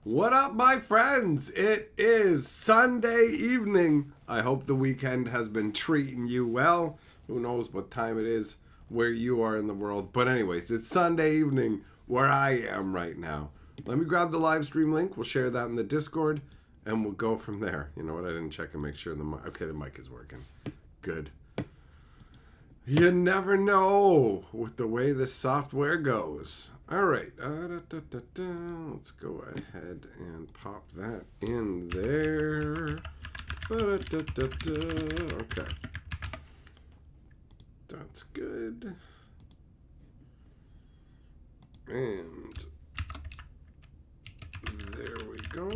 What up, my friends? It is Sunday evening. I hope the weekend has been treating you well. Who knows what time it is where you are in the world. But anyways, it's Sunday evening where I am right now. Let me grab the live stream link. We'll share that in the Discord and we'll go from there. You know what? I didn't check and make sure the mic. Okay, the mic is working. Good. You never know with the way this software goes. All right. Let's go ahead and pop that in there. Okay. That's good. And there we go.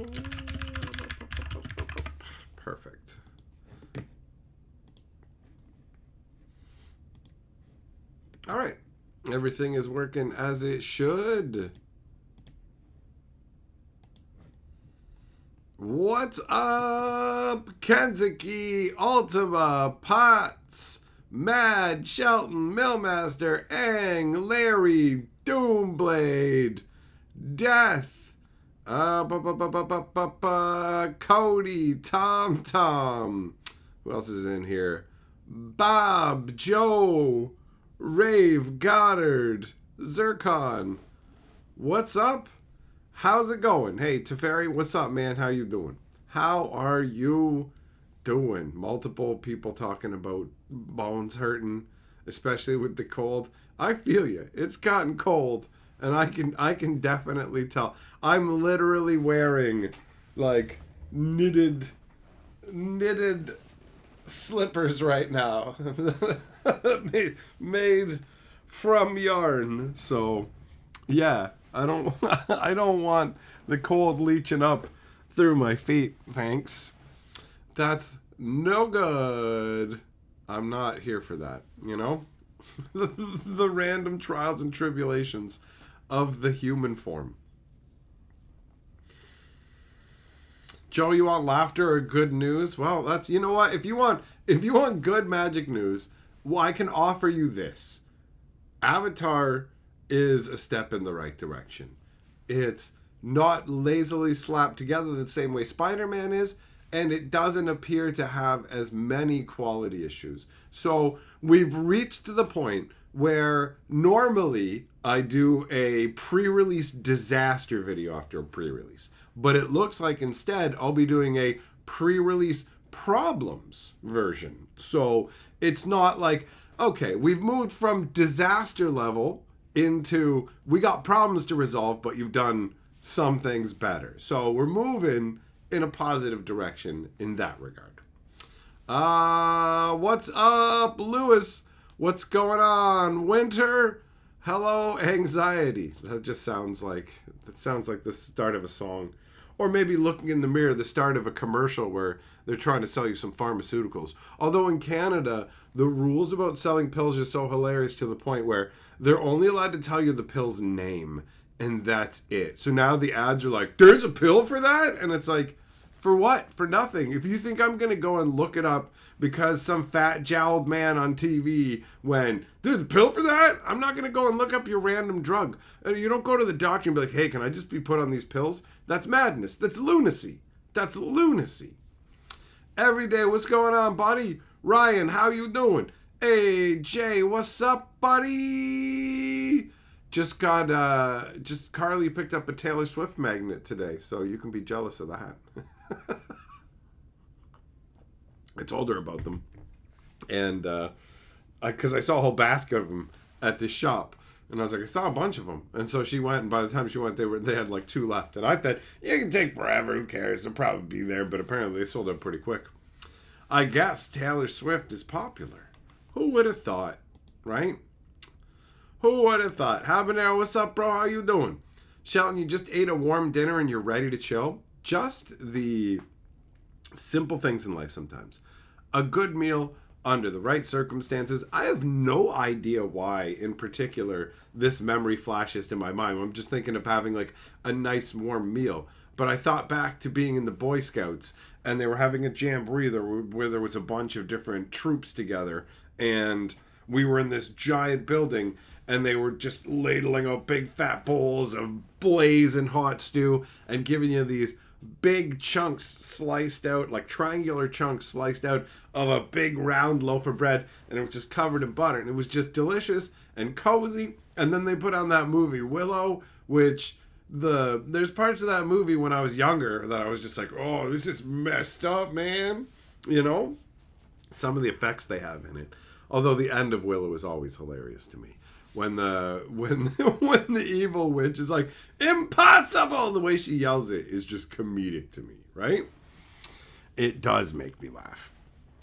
Perfect. All right. Everything is working as it should. What's up, Kentucky, Ultima, Potts, Mad, Shelton, Millmaster, Ang, Larry, Doomblade, Death, Cody, Tom. Who else is in here? Bob, Joe, Rave, Goddard, Zircon. What's up? How's it going? Hey, Teferi, what's up, man? How you doing? How are you doing? Multiple people talking about bones hurting, especially with the cold. I feel you. It's gotten cold, and I can definitely tell. I'm literally wearing like knitted slippers right now. made from yarn. So yeah, I don't want the cold leaching up through my feet, thanks. That's no good. I'm not here for that, you know? The random trials and tribulations of the human form. Joe, you want laughter or good news? Well, that's, you know what? If you want good magic news, well, I can offer you this. Avatar is a step in the right direction. It's not lazily slapped together the same way Spider-Man is, and it doesn't appear to have as many quality issues. So we've reached the point where normally I do a pre-release disaster video after a pre-release. But it looks like instead I'll be doing a pre-release problems version. So it's not like, okay, we've moved from disaster level into we got problems to resolve, but you've done some things better. So we're moving in a positive direction in that regard. What's up, Lewis? What's going on, Winter? Hello, anxiety. That sounds like the start of a song. Or maybe looking in the mirror, the start of a commercial where they're trying to sell you some pharmaceuticals. Although in Canada, the rules about selling pills are so hilarious to the point where they're only allowed to tell you the pill's name, and that's it. So now the ads are like, there's a pill for that? And it's like, for what? For nothing. If you think I'm going to go and look it up because some fat jowled man on TV went, there's a pill for that? I'm not going to go and look up your random drug. And you don't go to the doctor and be like, hey, can I just be put on these pills? That's madness. That's lunacy. That's lunacy. Every day, what's going on, buddy? Ryan, how you doing? Hey, Jay, what's up, buddy? Just Carly picked up a Taylor Swift magnet today, so you can be jealous of that. I told her about them, and because I saw a whole basket of them at the shop, and I was like, I saw a bunch of them, and so she went, and by the time she went, they had like 2 left, and I thought, you can take forever, who cares, they'll probably be there, but apparently they sold out pretty quick. I guess Taylor Swift is popular. Who would have thought, right? Who would have thought? Habanero, what's up, bro? How you doing? Shelton, you just ate a warm dinner and you're ready to chill? Just the simple things in life sometimes. A good meal under the right circumstances. I have no idea why, in particular, this memory flashes to my mind. I'm just thinking of having like a nice warm meal. But I thought back to being in the Boy Scouts, and they were having a jamboree where there was a bunch of different troops together, and we were in this giant building, and they were just ladling out big fat bowls of blazing hot stew and giving you these big chunks sliced out, like triangular chunks sliced out of a big round loaf of bread, and it was just covered in butter, and it was just delicious and cozy. And then they put on that movie Willow, which there's parts of that movie when I was younger that I was just like, oh, this is messed up, man. You know, some of the effects they have in it. Although the end of Willow is always hilarious to me. When the evil witch is like, impossible! The way she yells it is just comedic to me, right? It does make me laugh.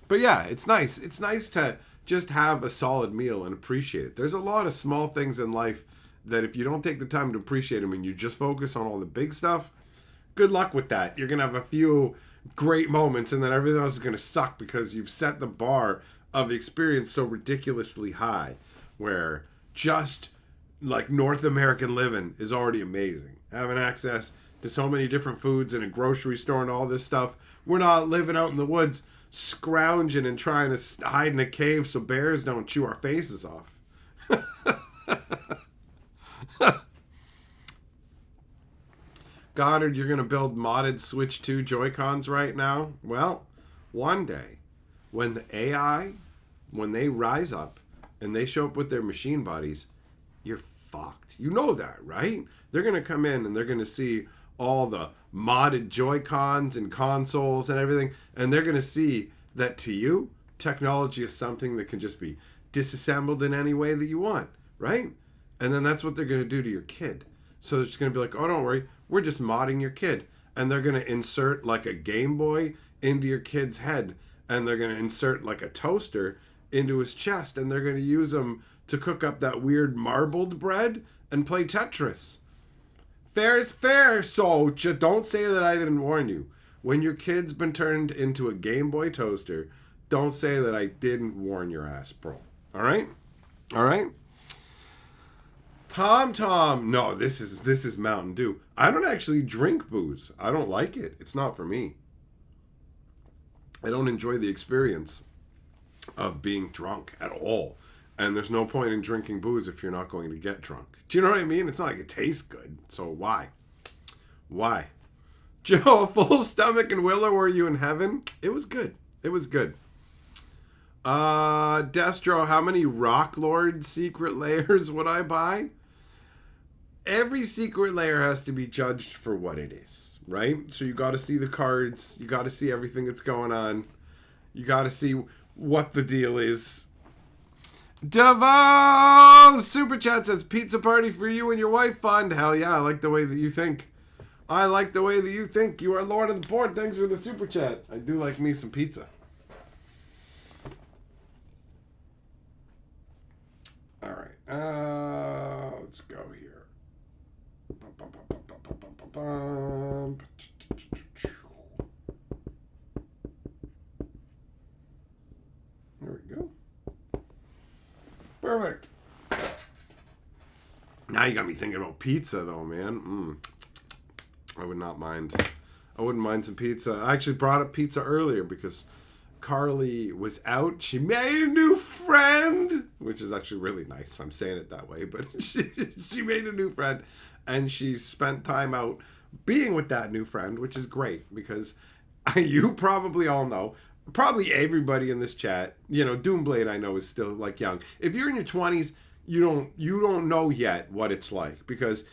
But yeah, it's nice. It's nice to just have a solid meal and appreciate it. There's a lot of small things in life that if you don't take the time to appreciate them and you just focus on all the big stuff, good luck with that. You're going to have a few great moments and then everything else is going to suck because you've set the bar of the experience so ridiculously high where just like North American living is already amazing. Having access to so many different foods in a grocery store and all this stuff. We're not living out in the woods scrounging and trying to hide in a cave so bears don't chew our faces off. Goddard, you're going to build modded Switch 2 Joy-Cons right now? Well, one day, when the AI, when they rise up and they show up with their machine bodies, you're fucked. You know that, right? They're going to come in and they're going to see all the modded Joy-Cons and consoles and everything, and they're going to see that to you, technology is something that can just be disassembled in any way that you want, right? And then that's what they're going to do to your kid. So they're just going to be like, oh, don't worry, we're just modding your kid. And they're going to insert like a Game Boy into your kid's head. And they're going to insert like a toaster into his chest. And they're going to use them to cook up that weird marbled bread and play Tetris. Fair is fair, so don't say that I didn't warn you. When your kid's been turned into a Game Boy toaster, don't say that I didn't warn your ass, bro. All right? All right? Tom. No, this is Mountain Dew. I don't actually drink booze. I don't like it. It's not for me. I don't enjoy the experience of being drunk at all. And there's no point in drinking booze if you're not going to get drunk. Do you know what I mean? It's not like it tastes good. So why? Why? Joe, a full stomach and Willow, were you in heaven? It was good. It was good. Destro, how many Rock Lord secret layers would I buy? Every secret layer has to be judged for what it is, right? So you got to see the cards. You got to see everything that's going on. You got to see what the deal is. Davos Super Chat says, pizza party for you and your wife fund. Hell yeah, I like the way that you think. I like the way that you think. You are Lord of the Board. Thanks for the Super Chat. I do like me some pizza. All right. Let's go here. There we go. Perfect. Now you got me thinking about pizza, though, man. I would not mind. I wouldn't mind some pizza. I actually brought up pizza earlier because Carly was out. She made a new friend, which is actually really nice. I'm saying it that way, but she made a new friend, and she spent time out being with that new friend, which is great because you probably all know, probably everybody in this chat, you know, Doomblade I know is still like young. If you're in your 20s, you don't know yet what it's like because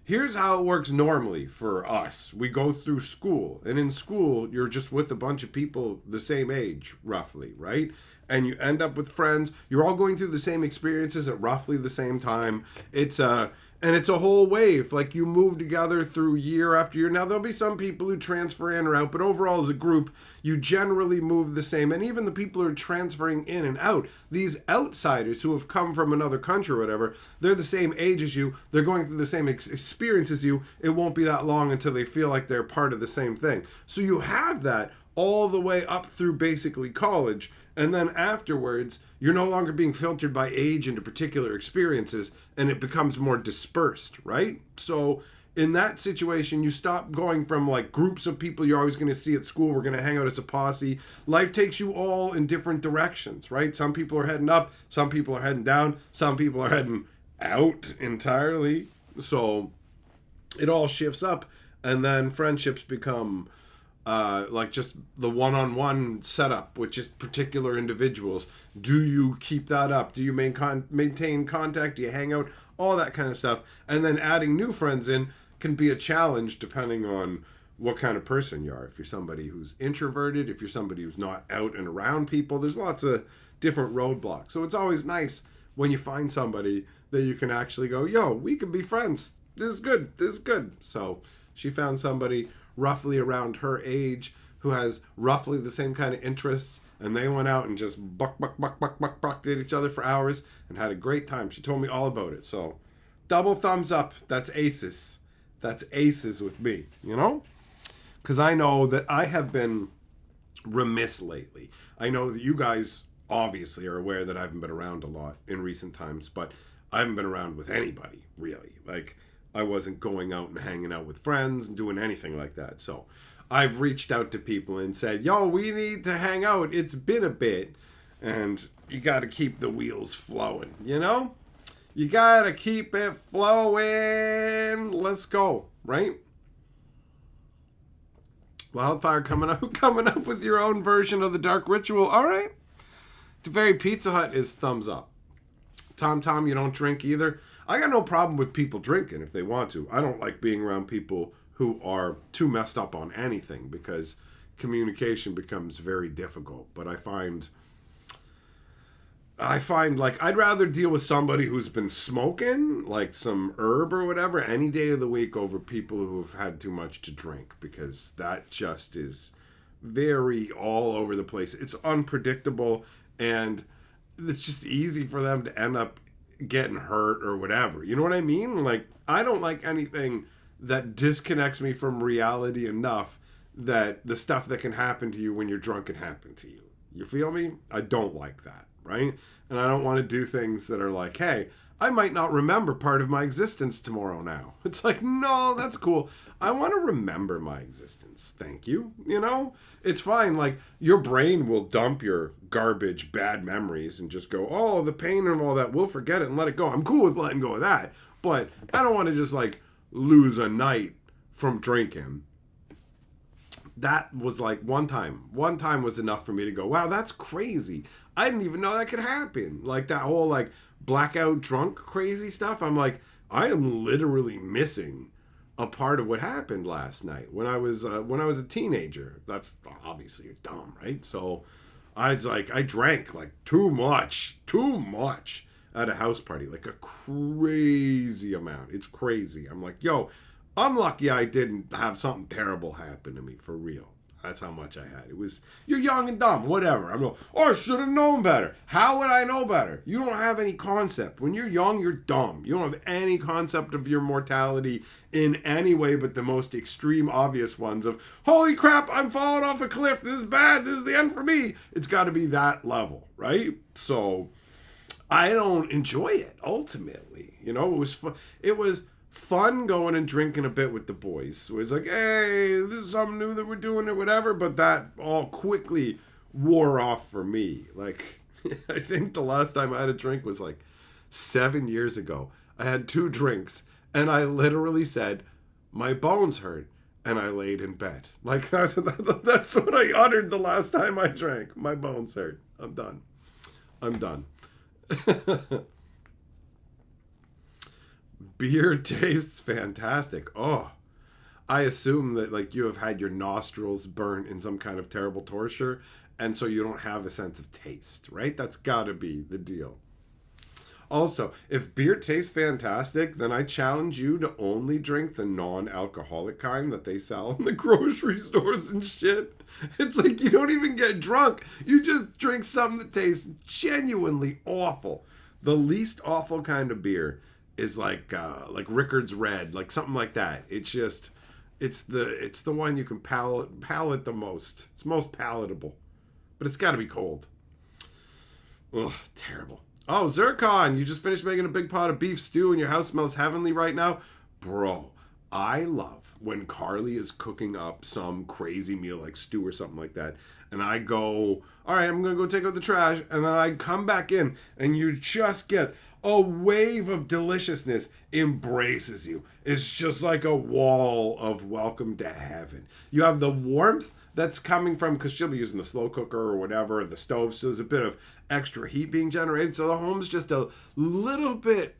here's how it works normally for us. We go through school, and in school, you're just with a bunch of people the same age, roughly, right? And you end up with friends. You're all going through the same experiences at roughly the same time. It's a whole wave. Like, you move together through year after year. Now, there'll be some people who transfer in or out, but overall, as a group, you generally move the same. And even the people who are transferring in and out, these outsiders who have come from another country or whatever, they're the same age as you. They're going through the same experience as you. It won't be that long until they feel like they're part of the same thing. So you have that all the way up through basically college. And then afterwards, you're no longer being filtered by age into particular experiences, and it becomes more dispersed, right? So in that situation, you stop going from like groups of people you're always going to see at school. We're going to hang out as a posse. Life takes you all in different directions, right? Some people are heading up. Some people are heading down. Some people are heading out entirely. So it all shifts up, and then friendships become like just the one-on-one setup with just particular individuals. Do you keep that up? Do you maintain contact? Do you hang out? All that kind of stuff. And then adding new friends in can be a challenge depending on what kind of person you are. If you're somebody who's introverted, if you're somebody who's not out and around people, there's lots of different roadblocks. So it's always nice when you find somebody that you can actually go, yo, we can be friends. This is good. This is good. So she found somebody roughly around her age who has roughly the same kind of interests, and they went out and just bucked at each other for hours and had a great time. She told me all about it. So double thumbs up. That's aces. That's aces with me, you know? Because I know that I have been remiss lately. I know that you guys obviously are aware that I haven't been around a lot in recent times, but I haven't been around with anybody, really. Like, I wasn't going out and hanging out with friends and doing anything like that. So I've reached out to people and said, yo, we need to hang out. It's been a bit. And you got to keep the wheels flowing, you know? You got to keep it flowing. Let's go, right? Wildfire coming up with your own version of the Dark Ritual. All right. Very Pizza Hut is thumbs up. Tom, you don't drink either. I got no problem with people drinking if they want to. I don't like being around people who are too messed up on anything because communication becomes very difficult. But I find like I'd rather deal with somebody who's been smoking, like some herb or whatever, any day of the week over people who have had too much to drink, because that just is very all over the place. It's unpredictable, and it's just easy for them to end up getting hurt or whatever. You know what I mean? Like, I don't like anything that disconnects me from reality enough that the stuff that can happen to you when you're drunk can happen to you. You feel me? I don't like that, right? And I don't want to do things that are like, hey, I might not remember part of my existence tomorrow now. It's like, no, that's cool. I want to remember my existence. Thank you. You know, it's fine. Like, your brain will dump your garbage, bad memories and just go, oh, the pain and all that. We'll forget it and let it go. I'm cool with letting go of that. But I don't want to just like lose a night from drinking. That was like one time was enough for me to go, wow, that's crazy. I didn't even know that could happen. Like that whole like blackout drunk crazy stuff. I'm like, I am literally missing a part of what happened last night when I was a teenager. That's obviously dumb, right? So I was like, I drank like too much at a house party, like a crazy amount. It's crazy. I'm like, yo, I'm lucky I didn't have something terrible happen to me, for real. That's how much I had. It was, you're young and dumb, whatever. I'm like, oh, I should have known better. How would I know better? You don't have any concept. When you're young, you're dumb. You don't have any concept of your mortality in any way but the most extreme, obvious ones of, holy crap, I'm falling off a cliff. This is bad. This is the end for me. It's got to be that level, right? So I don't enjoy it, ultimately. You know, it was fun going and drinking a bit with the boys. It was like, hey, this is something new that we're doing or whatever, but that all quickly wore off for me. Like, I think the last time I had a drink was like 7 years ago. I had 2 drinks, and I literally said, my bones hurt, and I laid in bed. Like, that's what I uttered the last time I drank. My bones hurt. I'm done. Beer tastes fantastic. Oh, I assume that like you have had your nostrils burnt in some kind of terrible torture, and so you don't have a sense of taste, right? That's gotta be the deal. Also, if beer tastes fantastic, then I challenge you to only drink the non-alcoholic kind that they sell in the grocery stores and shit. It's like you don't even get drunk. You just drink something that tastes genuinely awful. The least awful kind of beer is like Rickard's Red, like something like that. It's just, it's the one you can palate the most. It's most palatable, but it's got to be cold. Ugh, terrible. Oh, Zircon, you just finished making a big pot of beef stew and your house smells heavenly right now. Bro, I love when Carly is cooking up some crazy meal like stew or something like that, and I go, all right, I'm going to go take out the trash, and then I come back in, and you just get a wave of deliciousness embraces you. It's just like a wall of welcome to heaven. You have the warmth that's coming from, because she'll be using the slow cooker or whatever, the stove, so there's a bit of extra heat being generated, so the home's just a little bit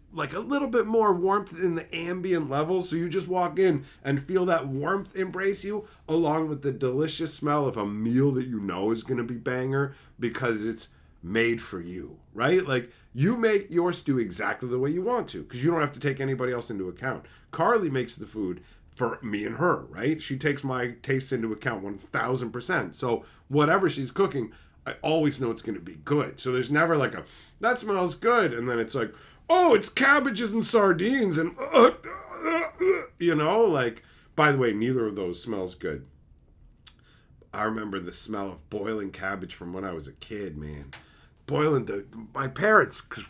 more warmth in the ambient level, so you just walk in and feel that warmth embrace you, along with the delicious smell of a meal that you know is going to be banger because it's made for you, right? Like, you make your stew exactly the way you want to, because you don't have to take anybody else into account. Carly makes the food for me and her, right? She takes my tastes into account 1,000%. So whatever she's cooking, I always know it's going to be good. So there's never like a, that smells good, and then it's like, oh, it's cabbages and sardines, and you know, like, by the way, neither of those smells good. I remember the smell of boiling cabbage from when I was a kid, man. Boiling my parents, because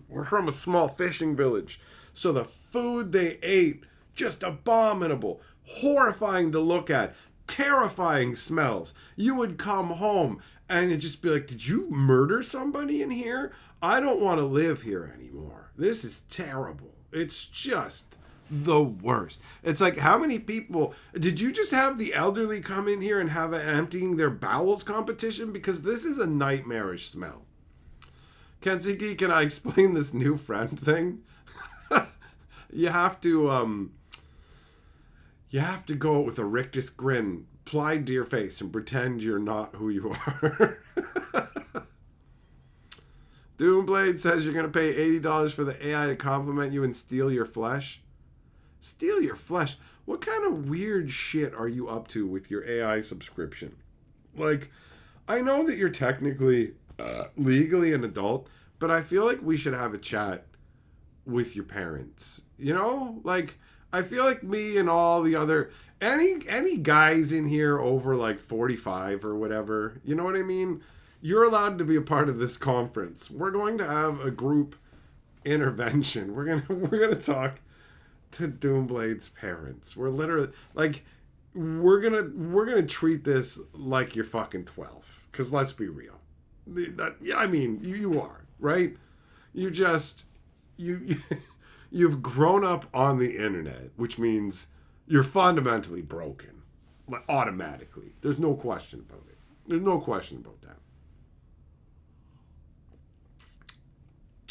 we're from a small fishing village, so the food they ate, just abominable, horrifying to look at, terrifying smells. You would come home and it'd just be like, did you murder somebody in here? I don't want to live here anymore. This is terrible. It's just the worst. It's like, how many people, did you just have the elderly come in here and have an emptying their bowels competition? Because this is a nightmarish smell. Kensuke, can I explain this new friend thing? You have to go with a rictus grin applied to your face and pretend you're not who you are. Doomblade says you're going to pay $80 for the AI to compliment you and steal your flesh. Steal your flesh? What kind of weird shit are you up to with your AI subscription? Like, I know that you're technically legally an adult, but I feel like we should have a chat with your parents. You know? Like, I feel like me and all the other, any guys in here over like 45 or whatever, you know what I mean? You're allowed to be a part of this conference. We're going to have a group intervention. We're gonna talk to Doomblade's parents. We're literally like, we're gonna treat this like you're fucking 12. Because let's be real. I mean, you are, right? You've grown up on the internet, which means you're fundamentally broken, like, automatically. There's no question about it. There's no question about that.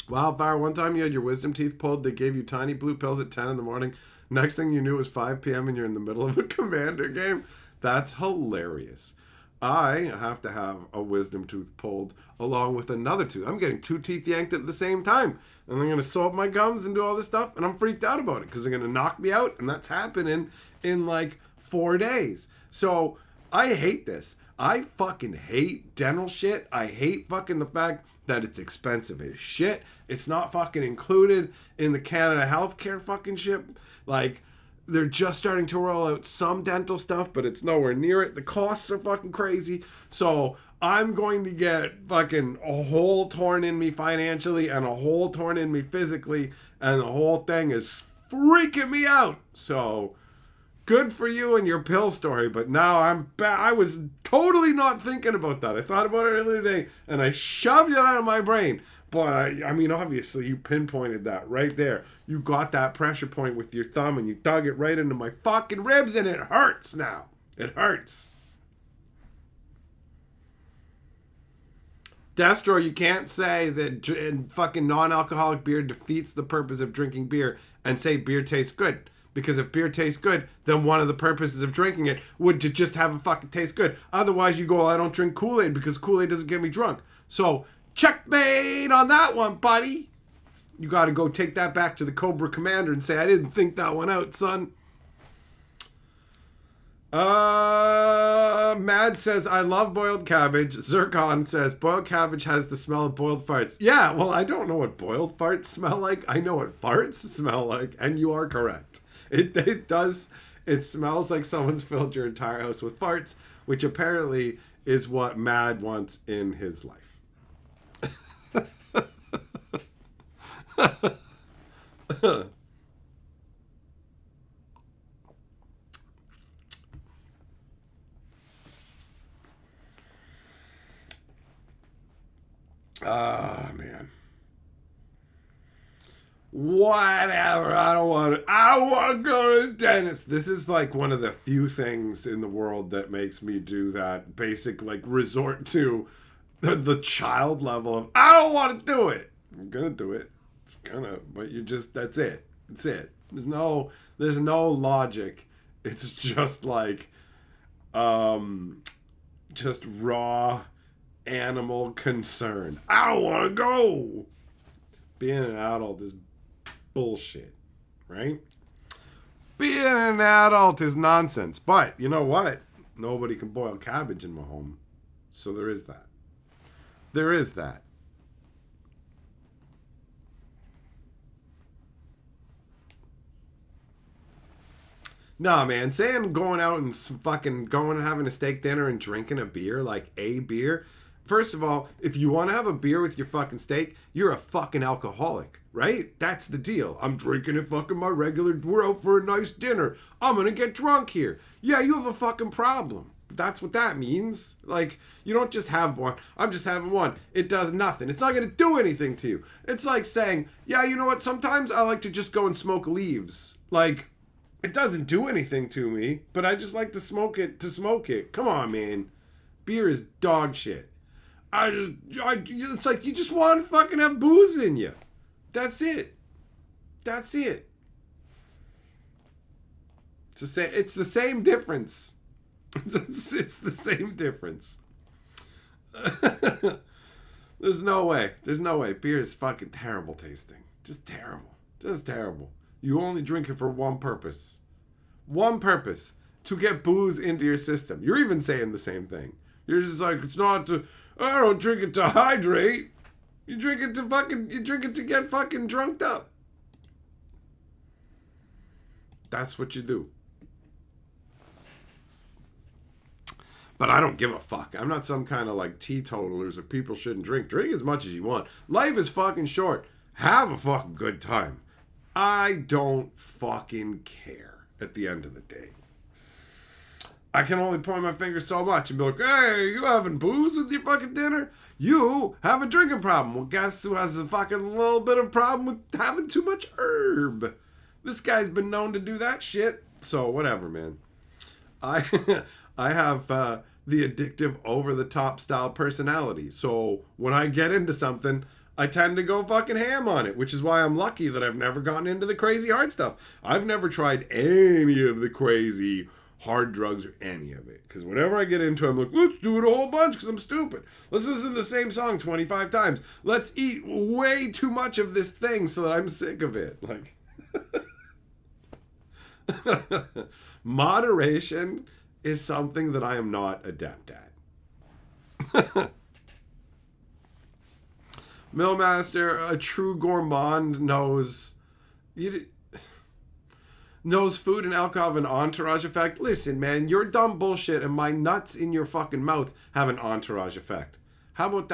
Wildfire, one time you had your wisdom teeth pulled, they gave you tiny blue pills at 10 in the morning. Next thing you knew, it was 5 p.m. and you're in the middle of a Commander game. That's hilarious. I have to have a wisdom tooth pulled along with another tooth. I'm getting 2 teeth yanked at the same time. And I'm going to sew up my gums and do all this stuff. And I'm freaked out about it because they're going to knock me out. And that's happening in like 4 days. So I hate this. I fucking hate dental shit. I hate fucking the fact that it's expensive as shit. It's not fucking included in the Canada healthcare fucking shit. Like, they're just starting to roll out some dental stuff, but it's nowhere near it. The costs are fucking crazy. So I'm going to get fucking a hole torn in me financially and a hole torn in me physically. And the whole thing is freaking me out. So good for you and your pill story. But now I was totally not thinking about that. I thought about it earlier today and I shoved it out of my brain. But I mean, obviously, you pinpointed that right there. You got that pressure point with your thumb and you dug it right into my fucking ribs and it hurts now. It hurts. Destro, you can't say that fucking non-alcoholic beer defeats the purpose of drinking beer and say beer tastes good. Because if beer tastes good, then one of the purposes of drinking it would to just have it fucking taste good. Otherwise, you go, I don't drink Kool-Aid because Kool-Aid doesn't get me drunk. So, checkmate on that one, buddy. You got to go take that back to the Cobra Commander and say, I didn't think that one out, son. Mad says, I love boiled cabbage. Zircon says, boiled cabbage has the smell of boiled farts. Yeah, well, I don't know what boiled farts smell like. I know what farts smell like, and you are correct. It does. It smells like someone's filled your entire house with farts, which apparently is what Mad wants in his life. Ah, man. Whatever. I want to go to the dentist. This is like one of the few things in the world that makes me do that basic, like, resort to the child level of, I don't want to do it. I'm going to do it. It's gonna, but you just, that's it. That's it. There's no logic. It's just like, just raw animal concern. I don't want to go. Being an adult is bullshit, right? Being an adult is nonsense. But you know what? Nobody can boil cabbage in my home. So there is that. There is that. Nah, man, saying going out and fucking going and having a steak dinner and drinking a beer, like a beer. First of all, if you want to have a beer with your fucking steak, you're a fucking alcoholic, right? That's the deal. I'm drinking it fucking my regular, we're out for a nice dinner. I'm gonna get drunk here. Yeah, you have a fucking problem. That's what that means. Like, you don't just have one. I'm just having one. It does nothing. It's not going to do anything to you. It's like saying, yeah, you know what? Sometimes I like to just go and smoke leaves. Like, it doesn't do anything to me, but I just like to smoke it. Come on, man. Beer is dog shit. It's like you just want to fucking have booze in you. That's it. That's it. It's the same difference. It's the same difference. There's no way. Beer is fucking terrible tasting. Just terrible. Just terrible. You only drink it for one purpose. One purpose. To get booze into your system. You're even saying the same thing. You're just like, it's not to, I don't drink it to hydrate. You drink it to get fucking drunked up. That's what you do. But I don't give a fuck. I'm not some kind of like teetotalers or people shouldn't drink. Drink as much as you want. Life is fucking short. Have a fucking good time. I don't fucking care at the end of the day. I can only point my finger so much and be like, hey, you having booze with your fucking dinner? You have a drinking problem. Well, guess who has a fucking little bit of problem with having too much herb? This guy's been known to do that shit. So whatever, man. I have the addictive, over-the-top style personality. So when I get into something, I tend to go fucking ham on it, which is why I'm lucky that I've never gotten into the crazy hard stuff. I've never tried any of the crazy hard drugs or any of it. Because whenever I get into it, I'm like, let's do it a whole bunch because I'm stupid. Let's listen to the same song 25 times. Let's eat way too much of this thing so that I'm sick of it. Like, moderation is something that I am not adept at. Millmaster, a true gourmand, knows food and alcohol have an entourage effect. Listen, man, your dumb bullshit and my nuts in your fucking mouth have an entourage effect. How about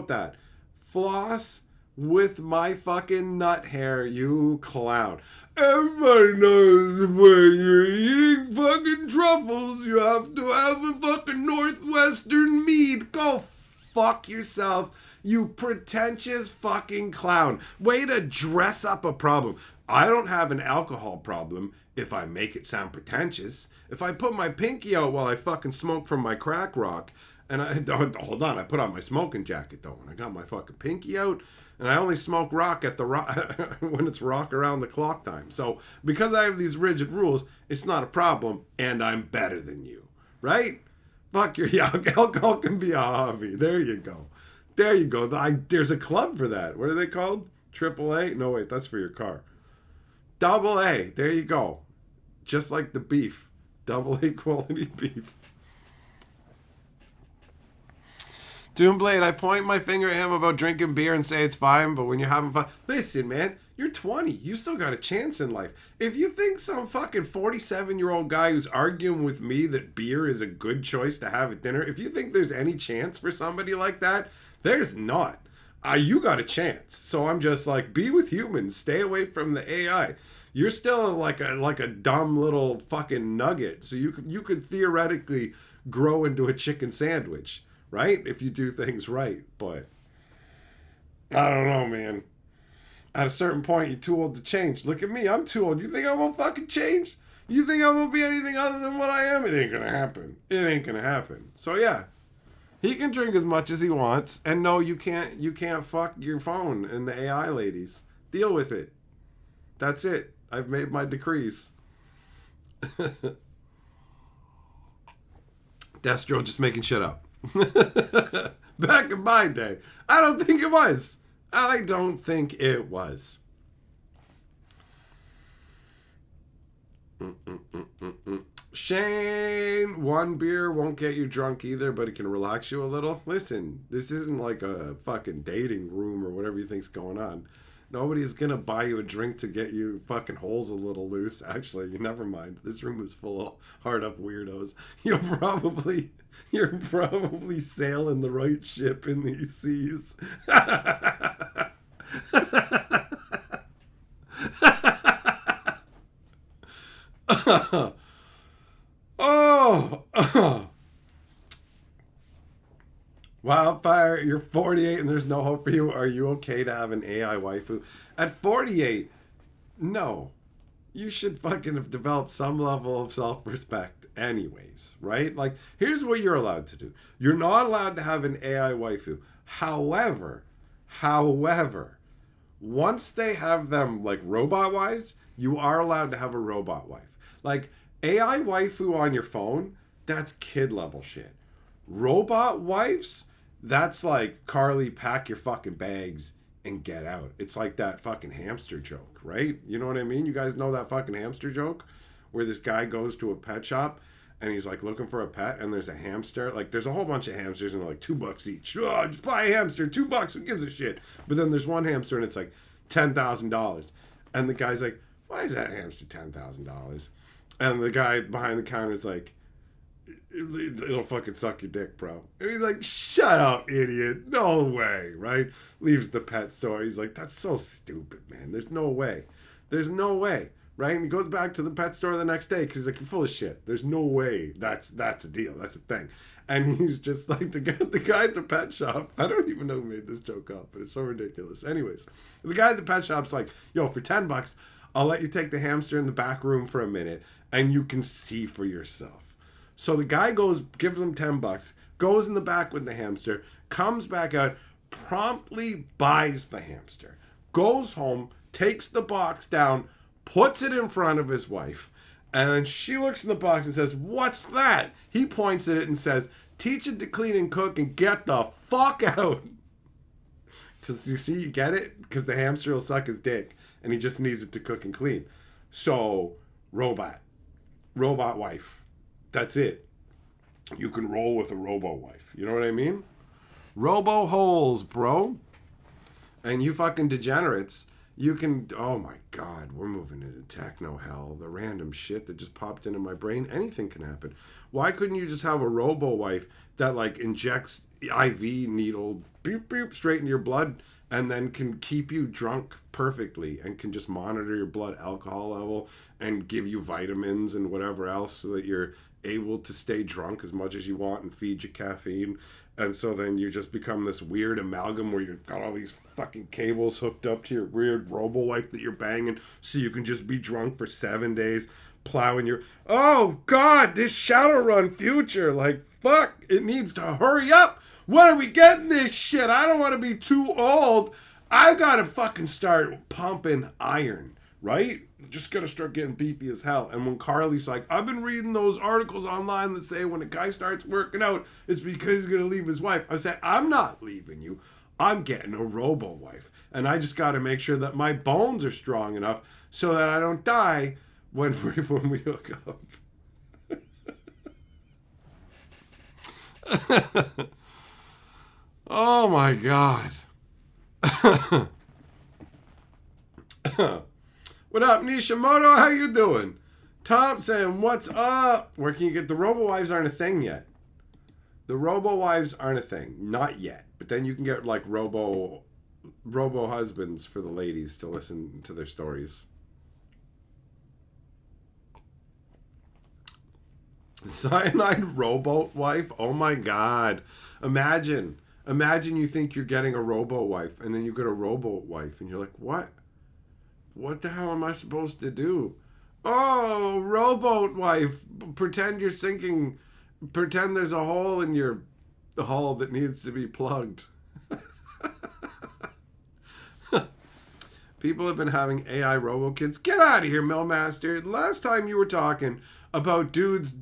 that? Floss with my fucking nut hair, you clown. Everybody knows when you're eating fucking truffles, you have to have a fucking Northwestern mead. Go fuck yourself, you pretentious fucking clown. Way to dress up a problem. I don't have an alcohol problem if I make it sound pretentious. If I put my pinky out while I fucking smoke from my crack rock, and I put on my smoking jacket though, and I got my fucking pinky out, and I only smoke rock at the rock when it's rock around the clock time. So because I have these rigid rules, it's not a problem, and I'm better than you, right? Fuck your alcohol can be a hobby. There you go. There's a club for that. What are they called? AAA? No, wait, that's for your car. AA. There you go. Just like the beef. AA quality beef. Doomblade, I point my finger at him about drinking beer and say it's fine, but when you're having fun... Listen, man, you're 20. You still got a chance in life. If you think some fucking 47-year-old guy who's arguing with me that beer is a good choice to have at dinner, if you think there's any chance for somebody like that, there's not. You got a chance. So I'm just like, be with humans. Stay away from the AI. You're still like a dumb little fucking nugget. So you could theoretically grow into a chicken sandwich, right? If you do things right. But I don't know, man. At a certain point, you're too old to change. Look at me, I'm too old. You think I'm gonna fucking change? You think I'm gonna be anything other than what I am? It ain't gonna happen. It ain't gonna happen. So yeah, he can drink as much as he wants, and no, you can't. You can't fuck your phone and the AI ladies. Deal with it. That's it. I've made my decrees. Destro just making shit up. Back in my day, I don't think it was. I don't think it was. Shane, one beer won't get you drunk either, but it can relax you a little. Listen, this isn't like a fucking dating room or whatever you think's going on. Nobody's gonna buy you a drink to get you fucking holes a little loose. Actually, never mind. This room is full of hard up weirdos. You're probably sailing the right ship in these seas. Oh, Wildfire, you're 48 and there's no hope for you. Are you okay to have an AI waifu? At 48, no. You should fucking have developed some level of self-respect anyways, right? Like, here's what you're allowed to do. You're not allowed to have an AI waifu. However, once they have them like robot wives, you are allowed to have a robot wife. Like, AI waifu on your phone, that's kid level shit. Robot wives, that's like, Carly, pack your fucking bags and get out. It's like that fucking hamster joke, right? You know what I mean? You guys know that fucking hamster joke where this guy goes to a pet shop and he's like looking for a pet and there's a hamster. Like, there's a whole bunch of hamsters and they're like $2 each. Oh, just buy a hamster, $2. Who gives a shit? But then there's one hamster and it's like $10,000. And the guy's like, why is that hamster $10,000? And the guy behind the counter is like, it'll fucking suck your dick, bro. And he's like, shut up, idiot. No way, right? Leaves the pet store. He's like, that's so stupid, man. There's no way. There's no way, right? And he goes back to the pet store the next day because he's like, you're full of shit. There's no way that's a deal. That's a thing. And he's just like, the guy at the pet shop, I don't even know who made this joke up, but it's so ridiculous. Anyways, the guy at the pet shop's like, yo, for $10, I'll let you take the hamster in the back room for a minute and you can see for yourself. So the guy goes, gives him $10, goes in the back with the hamster, comes back out, promptly buys the hamster, goes home, takes the box down, puts it in front of his wife, and then she looks in the box and says, what's that? He points at it and says, teach it to clean and cook and get the fuck out. Because you see, you get it? Because the hamster will suck his dick and he just needs it to cook and clean. So, robot wife. That's it. You can roll with a robo wife. You know what I mean? Robo holes, bro. And you fucking degenerates, you can... Oh my God, we're moving into techno hell. The random shit that just popped into my brain. Anything can happen. Why couldn't you just have a robo wife that like injects IV needle beep beep straight into your blood and then can keep you drunk perfectly and can just monitor your blood alcohol level and give you vitamins and whatever else so that you're able to stay drunk as much as you want and feed you caffeine. And so then you just become this weird amalgam where you've got all these fucking cables hooked up to your weird robo-wife that you're banging so you can just be drunk for 7 days plowing your... Oh, God, this Shadowrun future, like, fuck, it needs to hurry up. When are we getting this shit? I don't want to be too old. I gotta fucking start pumping iron, right? Just gotta start getting beefy as hell. And when Carly's like, I've been reading those articles online that say when a guy starts working out, it's because he's gonna leave his wife. I say, I'm not leaving you. I'm getting a robo wife. And I just gotta make sure that my bones are strong enough so that I don't die when we hook up. Oh my God. What up, Nishimoto? How you doing? Thompson, what's up? Where can you get... The robo-wives aren't a thing yet. The robo-wives aren't a thing. Not yet. But then you can get, like, robo-husbands for the ladies to listen to their stories. Cyanide robo-wife? Oh, my God. Imagine Imagine you think you're getting a robo-wife, and then you get a robo-wife, and you're like, what? What the hell am I supposed to do? Oh, robo-wife, pretend you're sinking. Pretend there's a hole in your hull that needs to be plugged. People have been having AI robo kids. Get out of here, Millmaster. Last time you were talking about dudes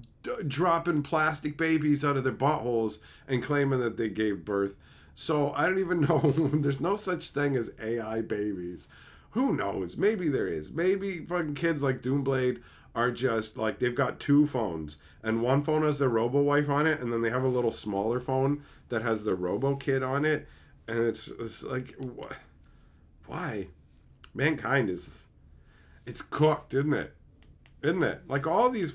dropping plastic babies out of their buttholes and claiming that they gave birth. So I don't even know. There's no such thing as AI babies. Who knows? Maybe there is. Maybe fucking kids like Doomblade are just like, they've got two phones, and one phone has their robo wife on it, and then they have a little smaller phone that has the robo kid on it, and it's like, why? Mankind it's cooked, isn't it? Isn't it? Like all these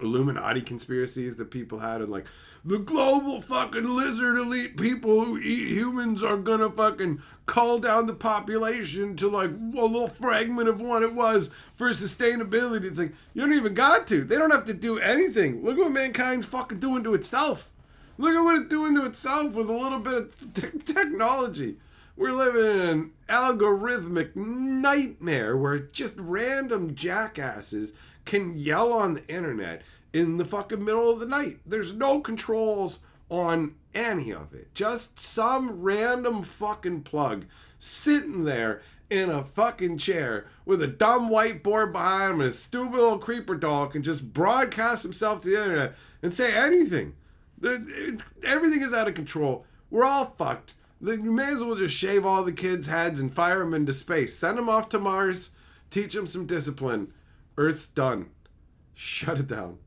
Illuminati conspiracies that people had, and like the global fucking lizard elite people who eat humans are gonna fucking cull down the population to like a little fragment of what it was for sustainability. It's like, you don't even got to. They don't have to do anything. Look at what mankind's fucking doing to itself. Look at what it's doing to itself with a little bit of technology. We're living in an algorithmic nightmare where just random jackasses can yell on the internet in the fucking middle of the night. There's no controls on any of it. Just some random fucking plug sitting there in a fucking chair with a dumb whiteboard behind him and a stupid little creeper doll can just broadcast himself to the internet and say anything. Everything is out of control. We're all fucked. You may as well just shave all the kids' heads and fire them into space. Send them off to Mars. Teach them some discipline. Earth's done. Shut it down.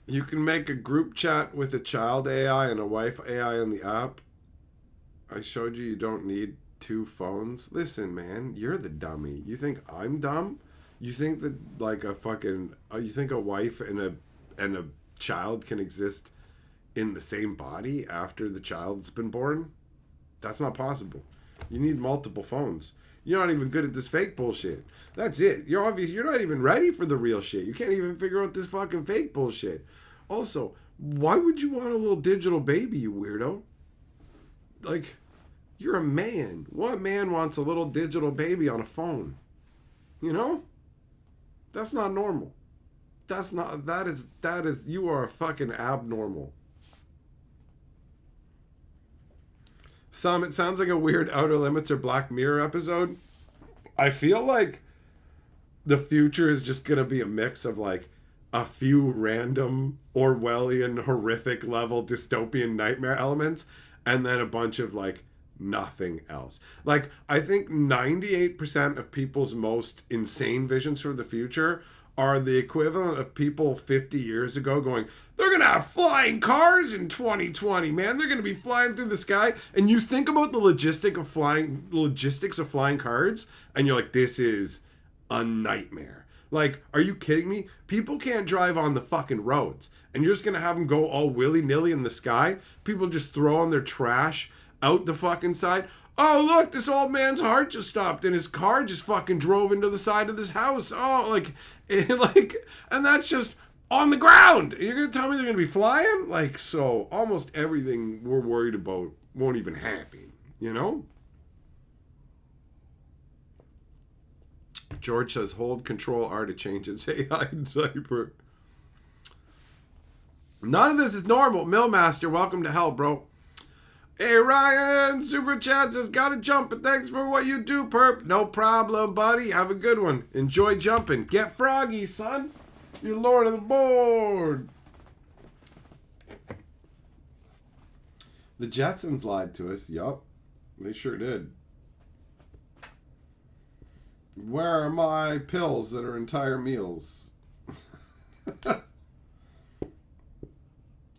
You can make a group chat with a child AI and a wife AI in the app. I showed you don't need two phones. Listen, man, you're the dummy. You think I'm dumb? You think that like you think a wife and a child can exist in the same body after the child's been born? That's not possible. You need multiple phones. You're not even good at this fake bullshit. That's it. You're not even ready for the real shit. You can't even figure out this fucking fake bullshit. Also, why would you want a little digital baby, you weirdo? Like, you're a man. What man wants a little digital baby on a phone? You know? That's not normal. That is, you are fucking abnormal. It sounds like a weird Outer Limits or Black Mirror episode. I feel like the future is just going to be a mix of like a few random Orwellian horrific level dystopian nightmare elements and then a bunch of like nothing else. Like, I think 98% of people's most insane visions for the future are the equivalent of people 50 years ago going, they're going to have flying cars in 2020, man. They're going to be flying through the sky. And you think about the logistics of flying cars, and you're like, this is a nightmare. Like, are you kidding me? People can't drive on the fucking roads, and you're just going to have them go all willy-nilly in the sky? People just throwing their trash out the fucking side. Oh, look, this old man's heart just stopped and his car just fucking drove into the side of this house. Oh, and that's just on the ground. You're going to tell me they're going to be flying? Like, so almost everything we're worried about won't even happen, you know? George says, hold control R to change its AI diaper. None of this is normal. Millmaster, welcome to hell, bro. Hey, Ryan, Super Chat says, gotta jump, but thanks for what you do, perp. No problem, buddy. Have a good one. Enjoy jumping. Get froggy, son. You're lord of the board. The Jetsons lied to us. Yup. They sure did. Where are my pills that are entire meals?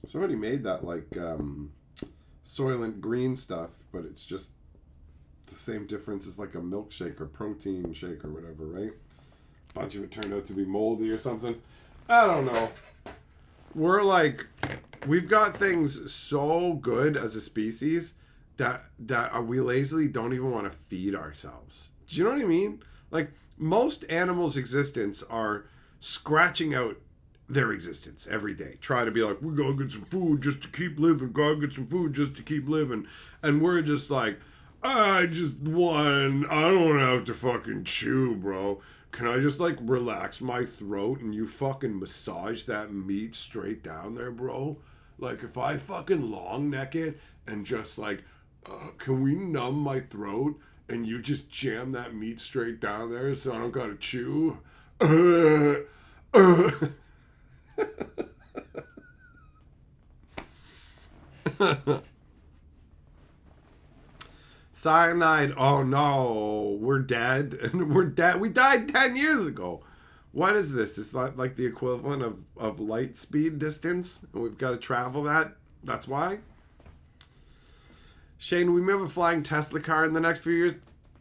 Somebody made that like Soylent Green stuff, but it's just the same difference as like a milkshake or protein shake or whatever, right? A bunch of it turned out to be moldy or something. I don't know. We've got things so good as a species that we lazily don't even want to feed ourselves. Do you know what I mean? Like, most animals' existence are scratching out their existence every day. Try to be like, we gotta get some food just to keep living, gotta get some food just to keep living. And we're just like, I don't have to fucking chew, bro. Can I just like relax my throat and you fucking massage that meat straight down there, bro? Like if I fucking long neck it and just like, can we numb my throat and you just jam that meat straight down there so I don't gotta chew? Cyanide. Oh no, we're dead. And we're dead. We died 10 years ago. What is this? It's like the equivalent of light speed distance. And we've got to travel that. That's why. Shane, we may have a flying Tesla car in the next few years.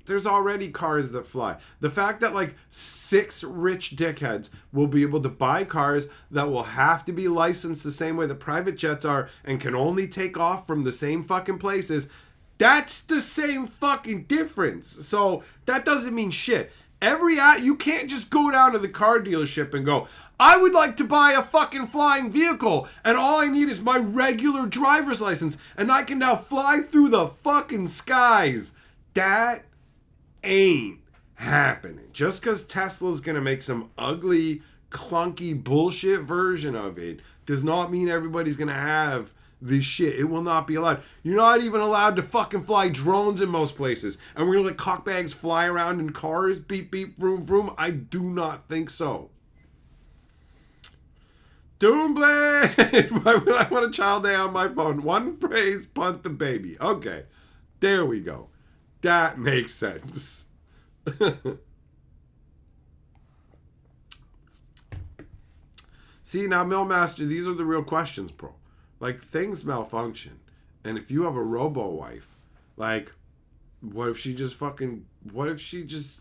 There's already cars that fly. The fact that like 6 rich dickheads will be able to buy cars that will have to be licensed the same way the private jets are and can only take off from the same fucking places, that's the same fucking difference. So that doesn't mean shit. You can't just go down to the car dealership and go, I would like to buy a fucking flying vehicle and all I need is my regular driver's license and I can now fly through the fucking skies. That ain't happening. Just because Tesla's gonna make some ugly, clunky bullshit version of it does not mean everybody's gonna have this shit. It will not be allowed. You're not even allowed to fucking fly drones in most places. And we're gonna let cockbags fly around in cars, beep beep, vroom vroom. I do not think so. Doomblade! Why would I want a child day on my phone? One phrase, punt the baby. Okay. There we go. That makes sense. See, now, Millmaster, these are the real questions, bro. Like, things malfunction. And if you have a robo-wife, like, what if she just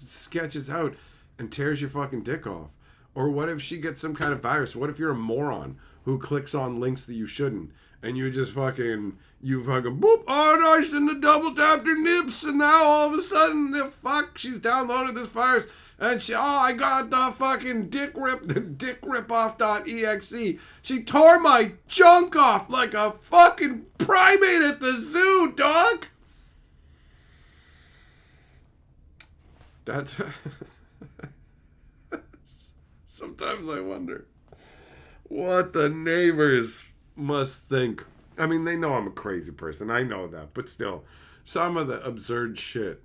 sketches out and tears your fucking dick off? Or what if she gets some kind of virus? What if you're a moron who clicks on links that you shouldn't? And you fucking boop, oh no, I shouldn't have double tapped her nips, and now all of a sudden, she's downloaded this virus, and I got the fucking the dickrip.exe. She tore my junk off like a fucking primate at the zoo, dog! That's... Sometimes I wonder what the neighbors must think. I mean, they know I'm a crazy person. I know that. But still, some of the absurd shit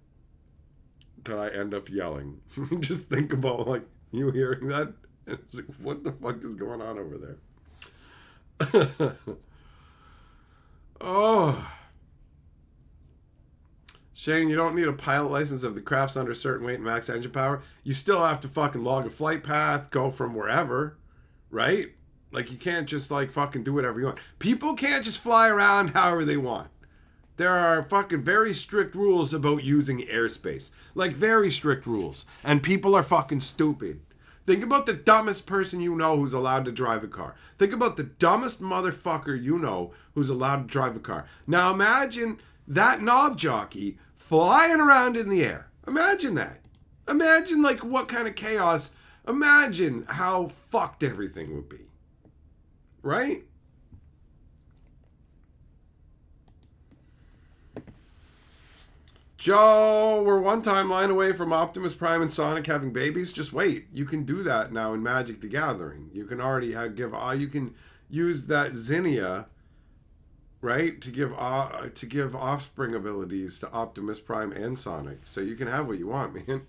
that I end up yelling. Just think about, like, you hearing that. It's like, what the fuck is going on over there? Oh. Shane, you don't need a pilot license if the craft's under a certain weight and max engine power. You still have to fucking log a flight path, go from wherever, right? Like, you can't just, like, fucking do whatever you want. People can't just fly around however they want. There are fucking very strict rules about using airspace. Like, very strict rules. And people are fucking stupid. Think about the dumbest person you know who's allowed to drive a car. Think about the dumbest motherfucker you know who's allowed to drive a car. Now, imagine that knob jockey flying around in the air. Imagine that. Imagine, like, what kind of chaos. Imagine how fucked everything would be. Right? Joe, we're one timeline away from Optimus Prime and Sonic having babies. Just wait. You can do that now in Magic the Gathering. You can already you can use that Zinnia, right, to give offspring abilities to Optimus Prime and Sonic. So you can have what you want, man.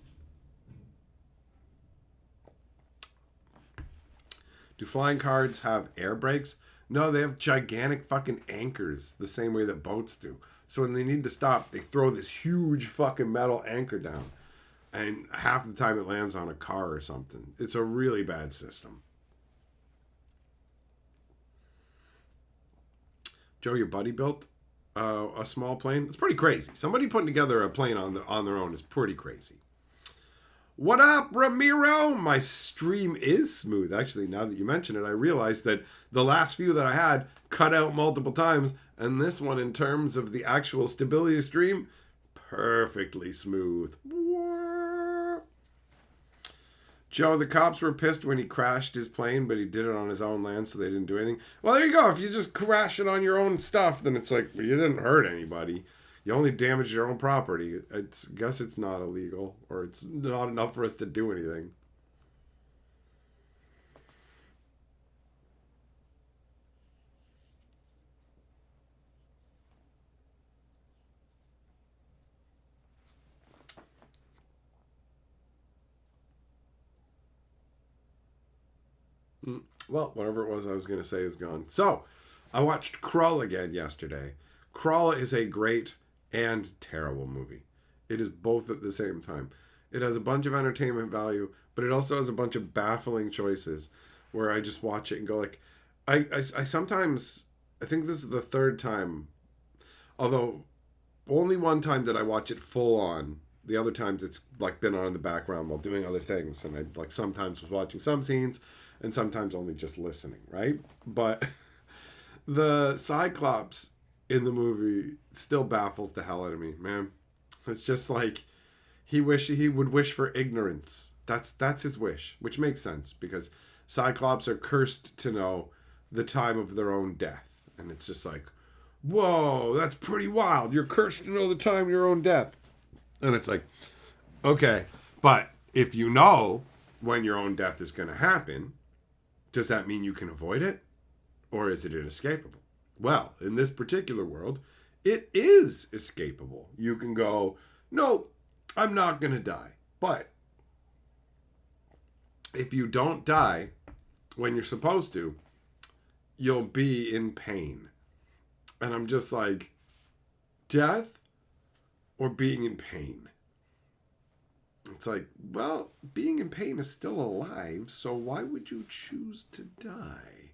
Do flying cards have air brakes? No, they have gigantic fucking anchors, the same way that boats do. So when they need to stop, they throw this huge fucking metal anchor down. And half the time it lands on a car or something. It's a really bad system. Joe, your buddy built a small plane? It's pretty crazy. Somebody putting together a plane on their own is pretty crazy. What up, Ramiro? My stream is smooth. Actually, now that you mention it, I realized that the last few that I had cut out multiple times, and this one, in terms of the actual stability of stream, perfectly smooth. Joe, the cops were pissed when he crashed his plane, but he did it on his own land, so they didn't do anything. Well, there you go. If you just crash it on your own stuff, then it's like, well, you didn't hurt anybody. You only damaged your own property. I guess it's not illegal, or it's not enough for us to do anything. Well, whatever it was I was going to say is gone. So, I watched Krull again yesterday. Krull is a great and terrible movie. It is both at the same time. It has a bunch of entertainment value, but it also has a bunch of baffling choices where I just watch it and go like, I sometimes, I think this is the third time, although only one time did I watch it full on. The other times it's like been on in the background while doing other things. And I like sometimes was watching some scenes and sometimes only just listening, right? But the Cyclops in the movie still baffles the hell out of me, man. It's just like he would wish for ignorance. That's his wish, which makes sense because Cyclops are cursed to know the time of their own death. And it's just like, whoa, that's pretty wild. You're cursed to know the time of your own death. And it's like, okay, but if you know when your own death is going to happen, does that mean you can avoid it? Or is it inescapable? Well, in this particular world, it is escapable. You can go, no, I'm not going to die. But if you don't die when you're supposed to, you'll be in pain. And I'm just like, death or being in pain? It's like, well, being in pain is still alive, so why would you choose to die?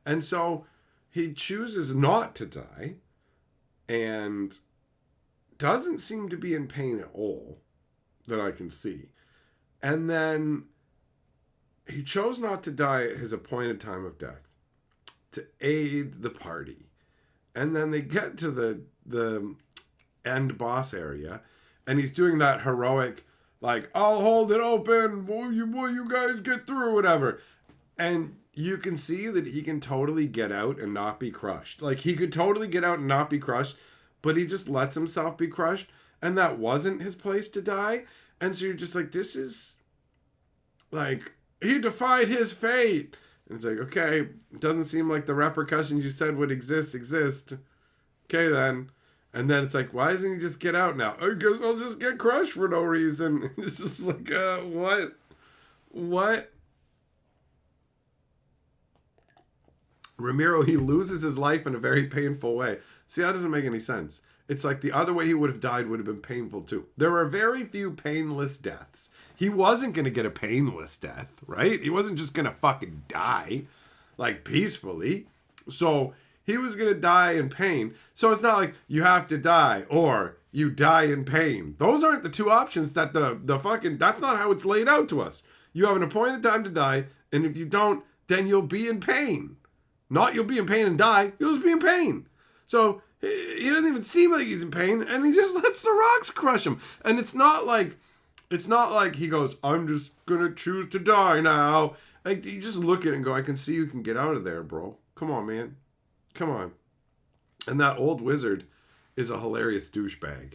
And so he chooses not to die and doesn't seem to be in pain at all that I can see. And then he chose not to die at his appointed time of death to aid the party. And then they get to the end boss area and he's doing that heroic, like, I'll hold it open, will you guys get through, whatever. And you can see that he can totally get out and not be crushed. Like, he could totally get out and not be crushed, but he just lets himself be crushed, and that wasn't his place to die. And so you're just like, this is, like, he defied his fate. And it's like, okay, it doesn't seem like the repercussions you said would exist. Okay, then. And then it's like, why doesn't he just get out now? I guess I'll just get crushed for no reason. It's just like, what? Ramiro, he loses his life in a very painful way. See, that doesn't make any sense. It's like the other way he would have died would have been painful too. There are very few painless deaths. He wasn't going to get a painless death, right? He wasn't just going to fucking die, like, peacefully. So he was going to die in pain. So it's not like you have to die or you die in pain. Those aren't the two options that the fucking, that's not how it's laid out to us. You have an appointed time to die, and if you don't, then you'll be in pain. Not you'll be in pain and die, you'll just be in pain. So he doesn't even seem like he's in pain, and he just lets the rocks crush him. And it's not like he goes, I'm just gonna choose to die now. Like, you just look at it and go, I can see you can get out of there, bro. Come on, man. Come on. And that old wizard is a hilarious douchebag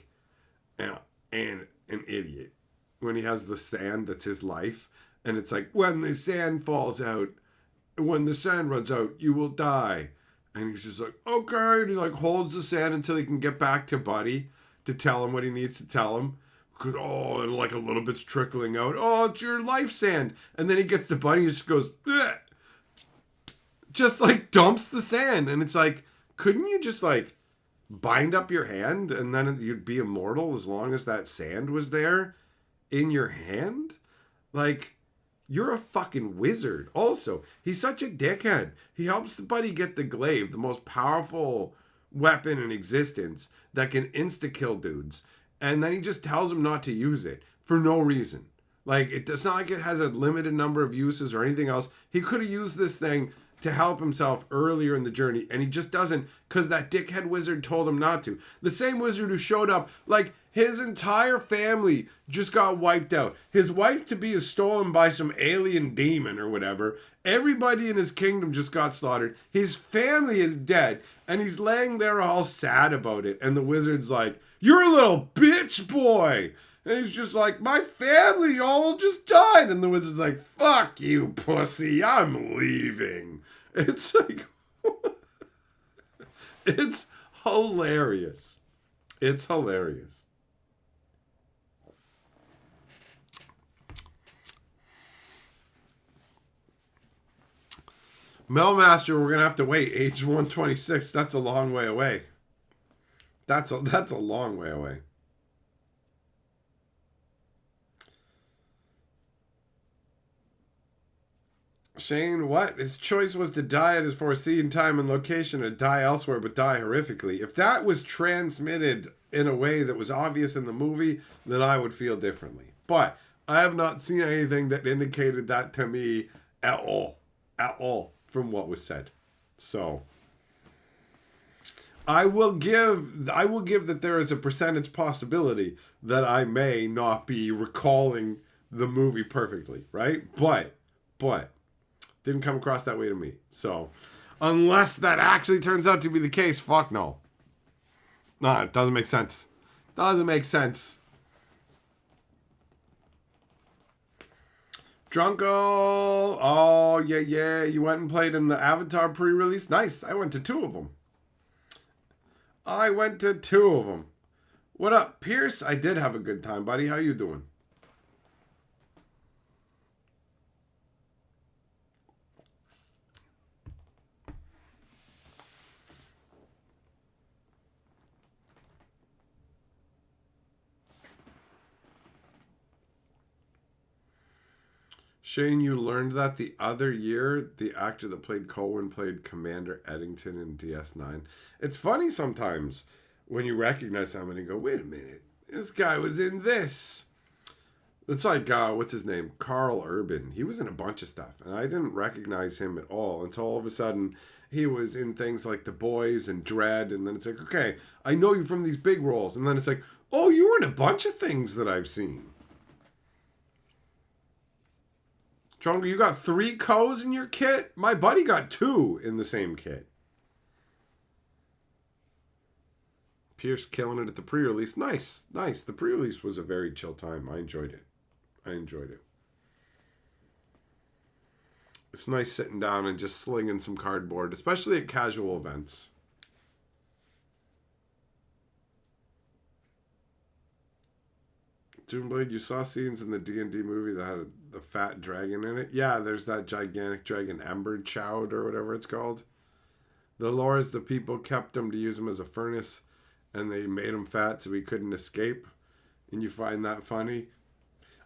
and an idiot. When he has the sand that's his life, and it's like, when the sand falls out, when the sand runs out, you will die. And he's just like, okay. And he like holds the sand until he can get back to Buddy to tell him what he needs to tell him. And like a little bit's trickling out. Oh, it's your life sand. And then he gets to Buddy and just goes, bleh. Just like dumps the sand. And it's like, couldn't you just like bind up your hand and then you'd be immortal as long as that sand was there in your hand? Like, you're a fucking wizard. Also, he's such a dickhead. He helps the Buddy get the glaive, the most powerful weapon in existence that can insta-kill dudes. And then he just tells him not to use it for no reason. Like, it's not like it has a limited number of uses or anything else. He could have used this thing to help himself earlier in the journey, and he just doesn't because that dickhead wizard told him not to. The same wizard who showed up, like, his entire family just got wiped out. His wife to be is stolen by some alien demon or whatever. Everybody in his kingdom just got slaughtered. His family is dead, and he's laying there all sad about it. And the wizard's like, "You're a little bitch, boy." And he's just like, "My family all just died." And the wizard's like, "Fuck you, pussy. I'm leaving." It's like, it's hilarious. It's hilarious. Melmaster, we're going to have to wait. Age 126, that's a long way away. That's a long way away. Shane, what? His choice was to die at his foreseen time and location and die elsewhere, but die horrifically. If that was transmitted in a way that was obvious in the movie, then I would feel differently. But I have not seen anything that indicated that to me at all. At all from what was said. So I will give that there is a percentage possibility that I may not be recalling the movie perfectly, right? But didn't come across that way to me. So, unless that actually turns out to be the case, fuck no. Nah, it doesn't make sense. Doesn't make sense. Drunko. Oh, yeah. You went and played in the Avatar pre-release? Nice. I went to 2 of them. What up, Pierce? I did have a good time, buddy. How you doing? Shane, you learned that the other year, the actor that played Colwyn played Commander Eddington in DS9. It's funny sometimes when you recognize someone and go, wait a minute, this guy was in this. It's like, what's his name? Carl Urban. He was in a bunch of stuff, and I didn't recognize him at all until all of a sudden he was in things like The Boys and Dread, and then it's like, okay, I know you from these big roles. And then it's like, oh, you were in a bunch of things that I've seen. Chonga, you got 3 Co's in your kit? My buddy got 2 in the same kit. Pierce killing it at the pre-release. Nice. The pre-release was a very chill time. I enjoyed it. It's nice sitting down and just slinging some cardboard, especially at casual events. Doomblade, you saw scenes in the D&D movie that had the fat dragon in it? Yeah, there's that gigantic dragon, Ember Chowd or whatever it's called. The lore is the people kept him to use him as a furnace, and they made him fat so he couldn't escape. And you find that funny?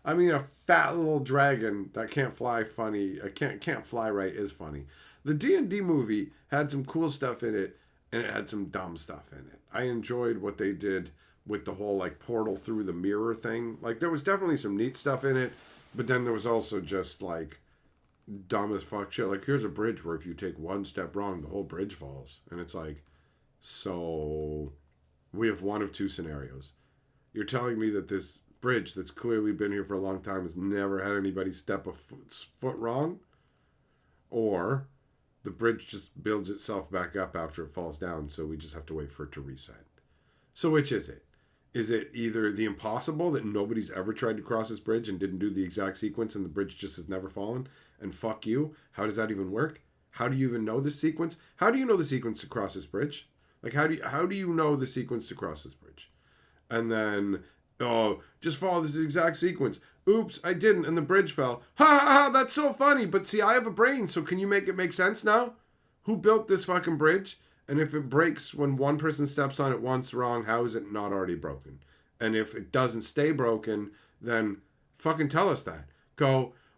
I mean, a fat little dragon that can't fly funny, can't fly right is funny. The D&D movie had some cool stuff in it, and it had some dumb stuff in it. I enjoyed what they did with the whole, like, portal through the mirror thing. Like, there was definitely some neat stuff in it, but then there was also just, like, dumb as fuck shit. Like, here's a bridge where if you take one step wrong, the whole bridge falls. And it's like, so we have one of 2 scenarios. You're telling me that this bridge that's clearly been here for a long time has never had anybody step a foot wrong? Or the bridge just builds itself back up after it falls down, so we just have to wait for it to reset. So which is it? Is it either the impossible, that nobody's ever tried to cross this bridge and didn't do the exact sequence and the bridge just has never fallen? And fuck you. How does that even work? How do you even know this sequence? How do you know the sequence to cross this bridge? Like, how do you know the sequence to cross this bridge? And then, oh, just follow this exact sequence. Oops, I didn't, and the bridge fell. Ha ha ha, that's so funny. But see, I have a brain, so can you make it make sense now? Who built this fucking bridge? And if it breaks when one person steps on it once wrong, how is it not already broken? And if it doesn't stay broken, then fucking tell us that.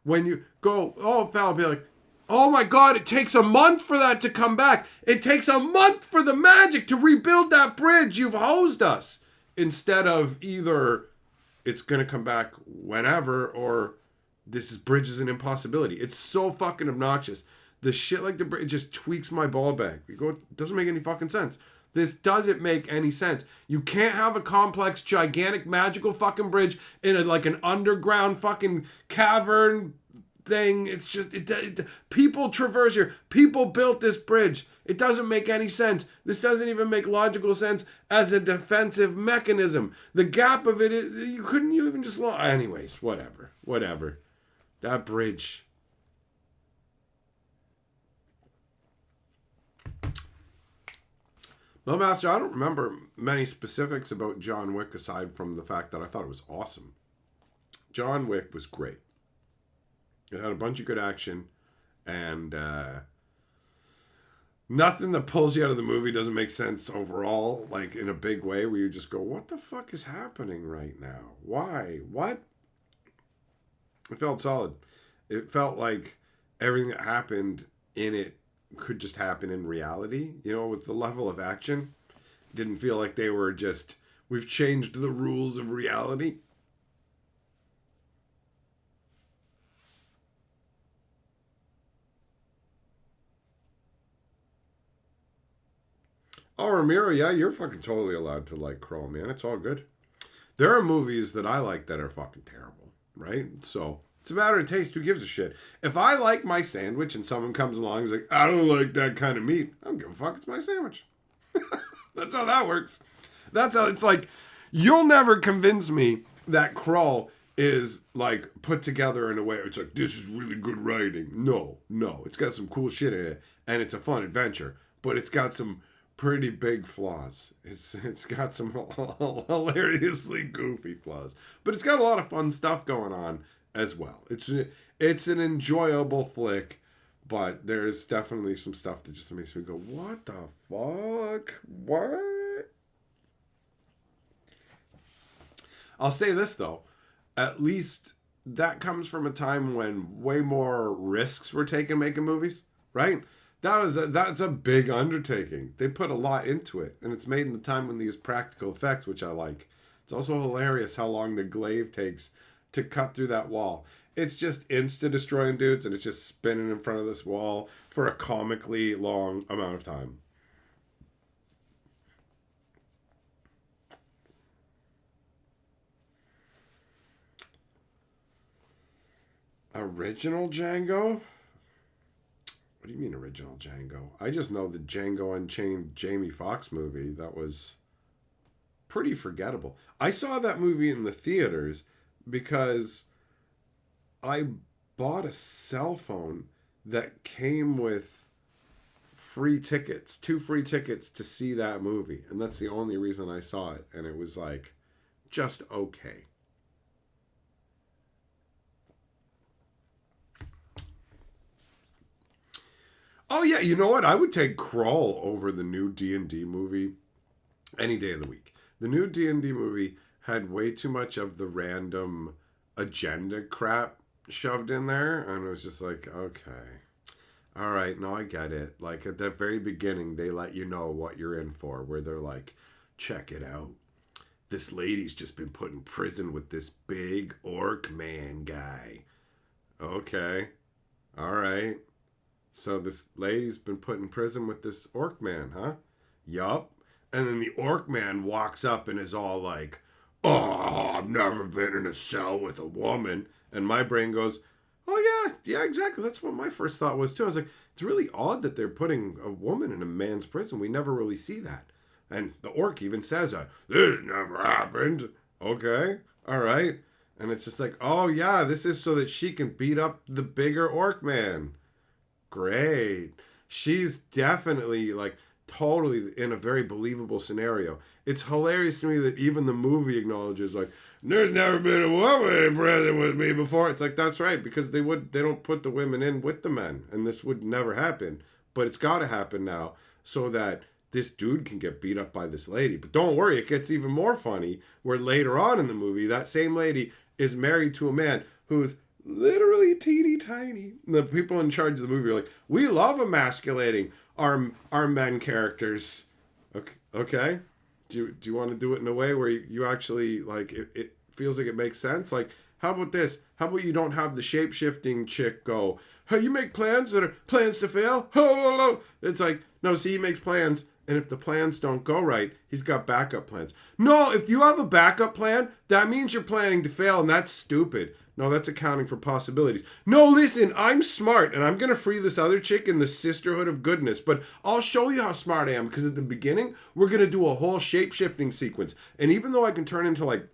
When you go, oh, it fell, be like, oh my God, it takes a month for that to come back. It takes a month for the magic to rebuild that bridge. You've hosed us. Instead of either it's going to come back whenever or this bridge is an impossibility. It's so fucking obnoxious. The shit like the bridge just tweaks my ball bag. You go, it doesn't make any fucking sense. This doesn't make any sense. You can't have a complex, gigantic, magical fucking bridge in like an underground fucking cavern thing. It's just, people traverse here. People built this bridge. It doesn't make any sense. This doesn't even make logical sense as a defensive mechanism. The gap of it, you couldn't you even just... Anyways, whatever. That bridge... Well, Master, I don't remember many specifics about John Wick aside from the fact that I thought it was awesome. John Wick was great. It had a bunch of good action, and nothing that pulls you out of the movie doesn't make sense overall, like in a big way, where you just go, what the fuck is happening right now? Why? What? It felt solid. It felt like everything that happened in it could just happen in reality, you know, with the level of action. Didn't feel like they were just, we've changed the rules of reality. Oh, Ramiro, yeah, you're fucking totally allowed to like Kroll, man. It's all good. There are movies that I like that are fucking terrible, right? So it's a matter of taste. Who gives a shit? If I like my sandwich and someone comes along and is like, I don't like that kind of meat, I don't give a fuck. It's my sandwich. That's how that works. That's how it's like. You'll never convince me that Kroll is like put together in a way it's like, this is really good writing. No. It's got some cool shit in it and it's a fun adventure, but it's got some pretty big flaws. It's got some hilariously goofy flaws, but it's got a lot of fun stuff going on as well. It's an enjoyable flick, but there's definitely some stuff that just makes me go, what the fuck? What? I'll say this though, at least that comes from a time when way more risks were taken making movies, right? That's a big undertaking. They put a lot into it, and it's made in the time when they use practical effects, which I like. It's also hilarious how long the glaive takes to cut through that wall. It's just insta-destroying dudes, and it's just spinning in front of this wall for a comically long amount of time. Original Django? What do you mean original Django? I just know the Django Unchained Jamie Foxx movie. That was pretty forgettable. I saw that movie in the theaters because I bought a cell phone that came with free tickets, 2 free tickets to see that movie. And that's the only reason I saw it. And it was like, just okay. Oh yeah, you know what? I would take Kroll over the new D&D movie any day of the week. The new D&D movie had way too much of the random agenda crap shoved in there, and it was just like, okay. All right, no, I get it. Like at the very beginning, they let you know what you're in for, where they're like, check it out. This lady's just been put in prison with this big orc man guy. Okay. All right. So this lady's been put in prison with this orc man, huh? Yup. And then the orc man walks up and is all like, oh, I've never been in a cell with a woman. And my brain goes, oh yeah, exactly. That's what my first thought was too. I was like, it's really odd that they're putting a woman in a man's prison. We never really see that. And the orc even says that. This never happened. Okay, all right. And it's just like, oh yeah, this is so that she can beat up the bigger orc man. Great. She's definitely like totally in a very believable scenario. It's hilarious to me that even the movie acknowledges like there's never been a woman in prison with me before. It's like that's right, because they don't put the women in with the men, and this would never happen. But it's got to happen now so that this dude can get beat up by this lady. But don't worry, it gets even more funny where later on in the movie that same lady is married to a man who's literally teeny tiny. The people in charge of the movie are like, we love emasculating our men characters. Okay. Do you want to do it in a way where you actually like it feels like it makes sense. Like, how about this? How about you don't have the shape-shifting chick go, hey, you make plans that are plans to fail? It's like, no, see, he makes plans, and if the plans don't go right, he's got backup plans. No, if you have a backup plan, that means you're planning to fail, and that's stupid. No, that's accounting for possibilities. No, listen, I'm smart, and I'm going to free this other chick in the sisterhood of goodness, but I'll show you how smart I am, because at the beginning, we're going to do a whole shape-shifting sequence, and even though I can turn into, like,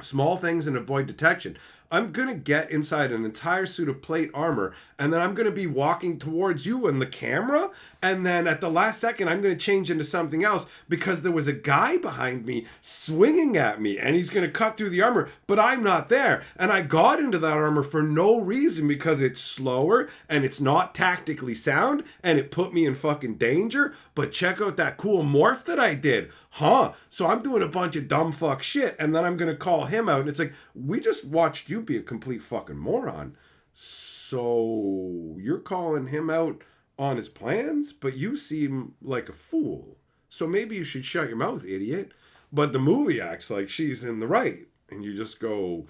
small things and avoid detection, I'm going to get inside an entire suit of plate armor, and then I'm going to be walking towards you and the camera, and then at the last second, I'm going to change into something else because there was a guy behind me swinging at me, and he's going to cut through the armor, but I'm not there. And I got into that armor for no reason because it's slower, and it's not tactically sound, and it put me in fucking danger, but check out that cool morph that I did. So I'm doing a bunch of dumb fuck shit, and then I'm going to call him out, and it's like, we just watched you be a complete fucking moron. So you're calling him out on his plans, but you seem like a fool. So maybe you should shut your mouth, idiot. But the movie acts like she's in the right, and you just go,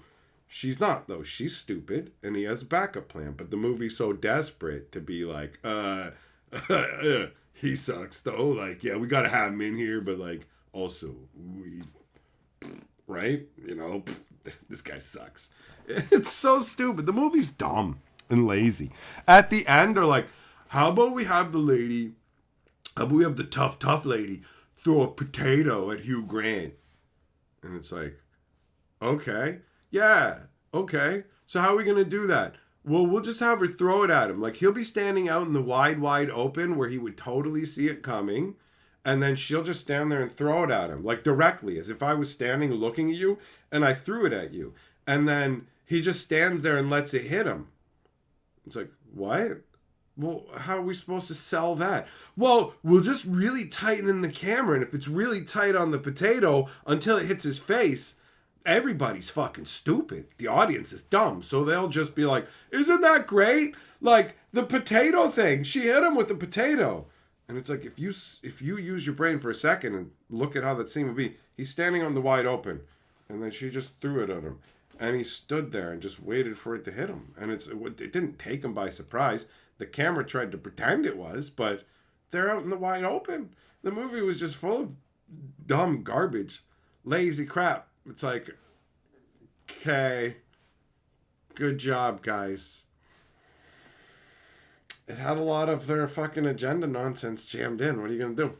she's not, though. She's stupid, and he has a backup plan. But the movie's so desperate to be like, he sucks, though. Like, yeah, we got to have him in here, but, like, also, right? You know, this guy sucks. It's so stupid. The movie's dumb and lazy. At the end, they're like, how about we have the lady, how about we have the tough lady throw a potato at Hugh Grant? And it's like, okay, yeah, okay. So how are we going to do that? Well, we'll just have her throw it at him. Like, he'll be standing out in the wide open where he would totally see it coming. And then she'll just stand there and throw it at him, like directly, as if I was standing looking at you and I threw it at you. And then he just stands there and lets it hit him. It's like, what? Well, how are we supposed to sell that? Well, we'll just really tighten in the camera. And if it's really tight on the potato until it hits his face, everybody's fucking stupid. The audience is dumb. So they'll just be like, isn't that great? Like the potato thing. She hit him with the potato. And it's like, if you use your brain for a second and look at how that scene would be, he's standing on the wide open, and then she just threw it at him, and he stood there and just waited for it to hit him, and it didn't take him by surprise. The camera tried to pretend it was, but they're out in the wide open. The movie was just full of dumb garbage, lazy crap. It's like, okay, good job, guys. It had a lot of their fucking agenda nonsense jammed in. What are you going to do?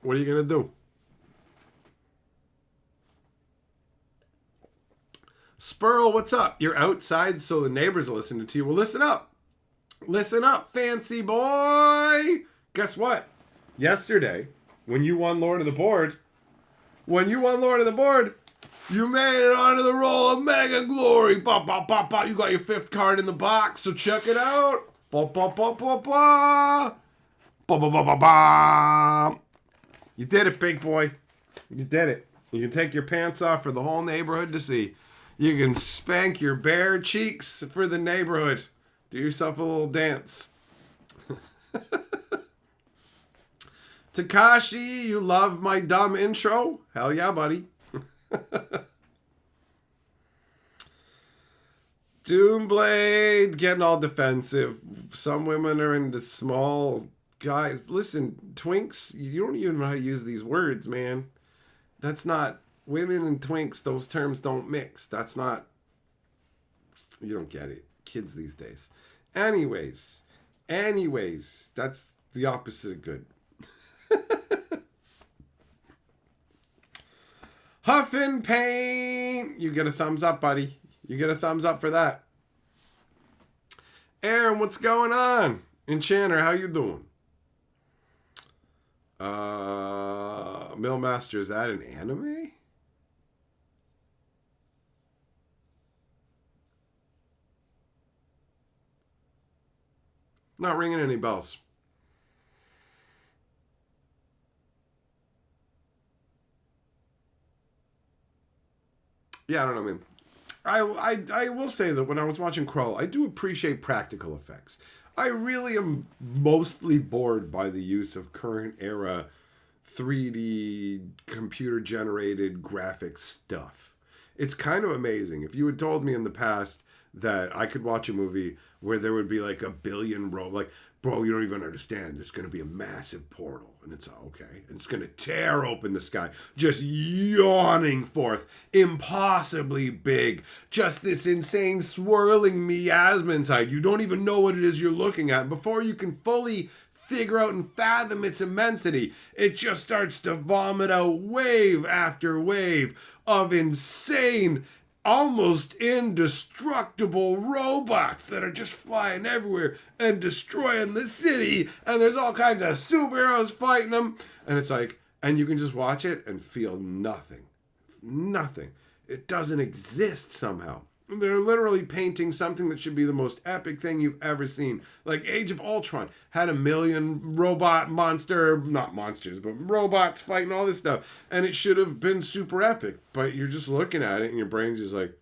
What are you going to do? Spurl, what's up? You're outside so the neighbors are listening to you. Well, listen up. Listen up, fancy boy. Guess what? Yesterday, when you won Lord of the Board, you made it onto the roll of Mega Glory. Ba, ba, ba, ba. You got your 5th card in the box, so check it out. Ba, ba, ba, ba, ba. Ba, ba, ba, ba, ba. You did it, big boy. You did it. You can take your pants off for the whole neighborhood to see. You can spank your bare cheeks for the neighborhood. Do yourself a little dance. Takashi, you love my dumb intro? Hell yeah, buddy. Doomblade getting all defensive. Some women are into small guys. Listen, twinks, you don't even know how to use these words, man. That's not women and twinks. Those terms don't mix. That's not. You don't get it. Kids these days. Anyways, that's the opposite of good. Huff and Paint. You get a thumbs up, buddy. You get a thumbs up for that. Aaron, what's going on? Enchanter, how you doing? Millmaster, is that an anime? Not ringing any bells. Yeah, I don't know, man. I will say that when I was watching Krull, I do appreciate practical effects. I really am mostly bored by the use of current era 3D computer generated graphic stuff. It's kind of amazing. If you had told me in the past that I could watch a movie where there would be like a billion like, bro, you don't even understand. There's going to be a massive portal. And it's okay. And it's going to tear open the sky, just yawning forth, impossibly big. Just this insane swirling miasma inside. You don't even know what it is you're looking at. Before you can fully figure out and fathom its immensity, it just starts to vomit out wave after wave of insane, almost indestructible robots that are just flying everywhere and destroying the city, and there's all kinds of superheroes fighting them, and it's like, and you can just watch it and feel nothing. It doesn't exist somehow. They're literally painting something that should be the most epic thing you've ever seen. Like Age of Ultron had 1 million robot not monsters, but robots fighting all this stuff. And it should have been super epic. But you're just looking at it and your brain's just like...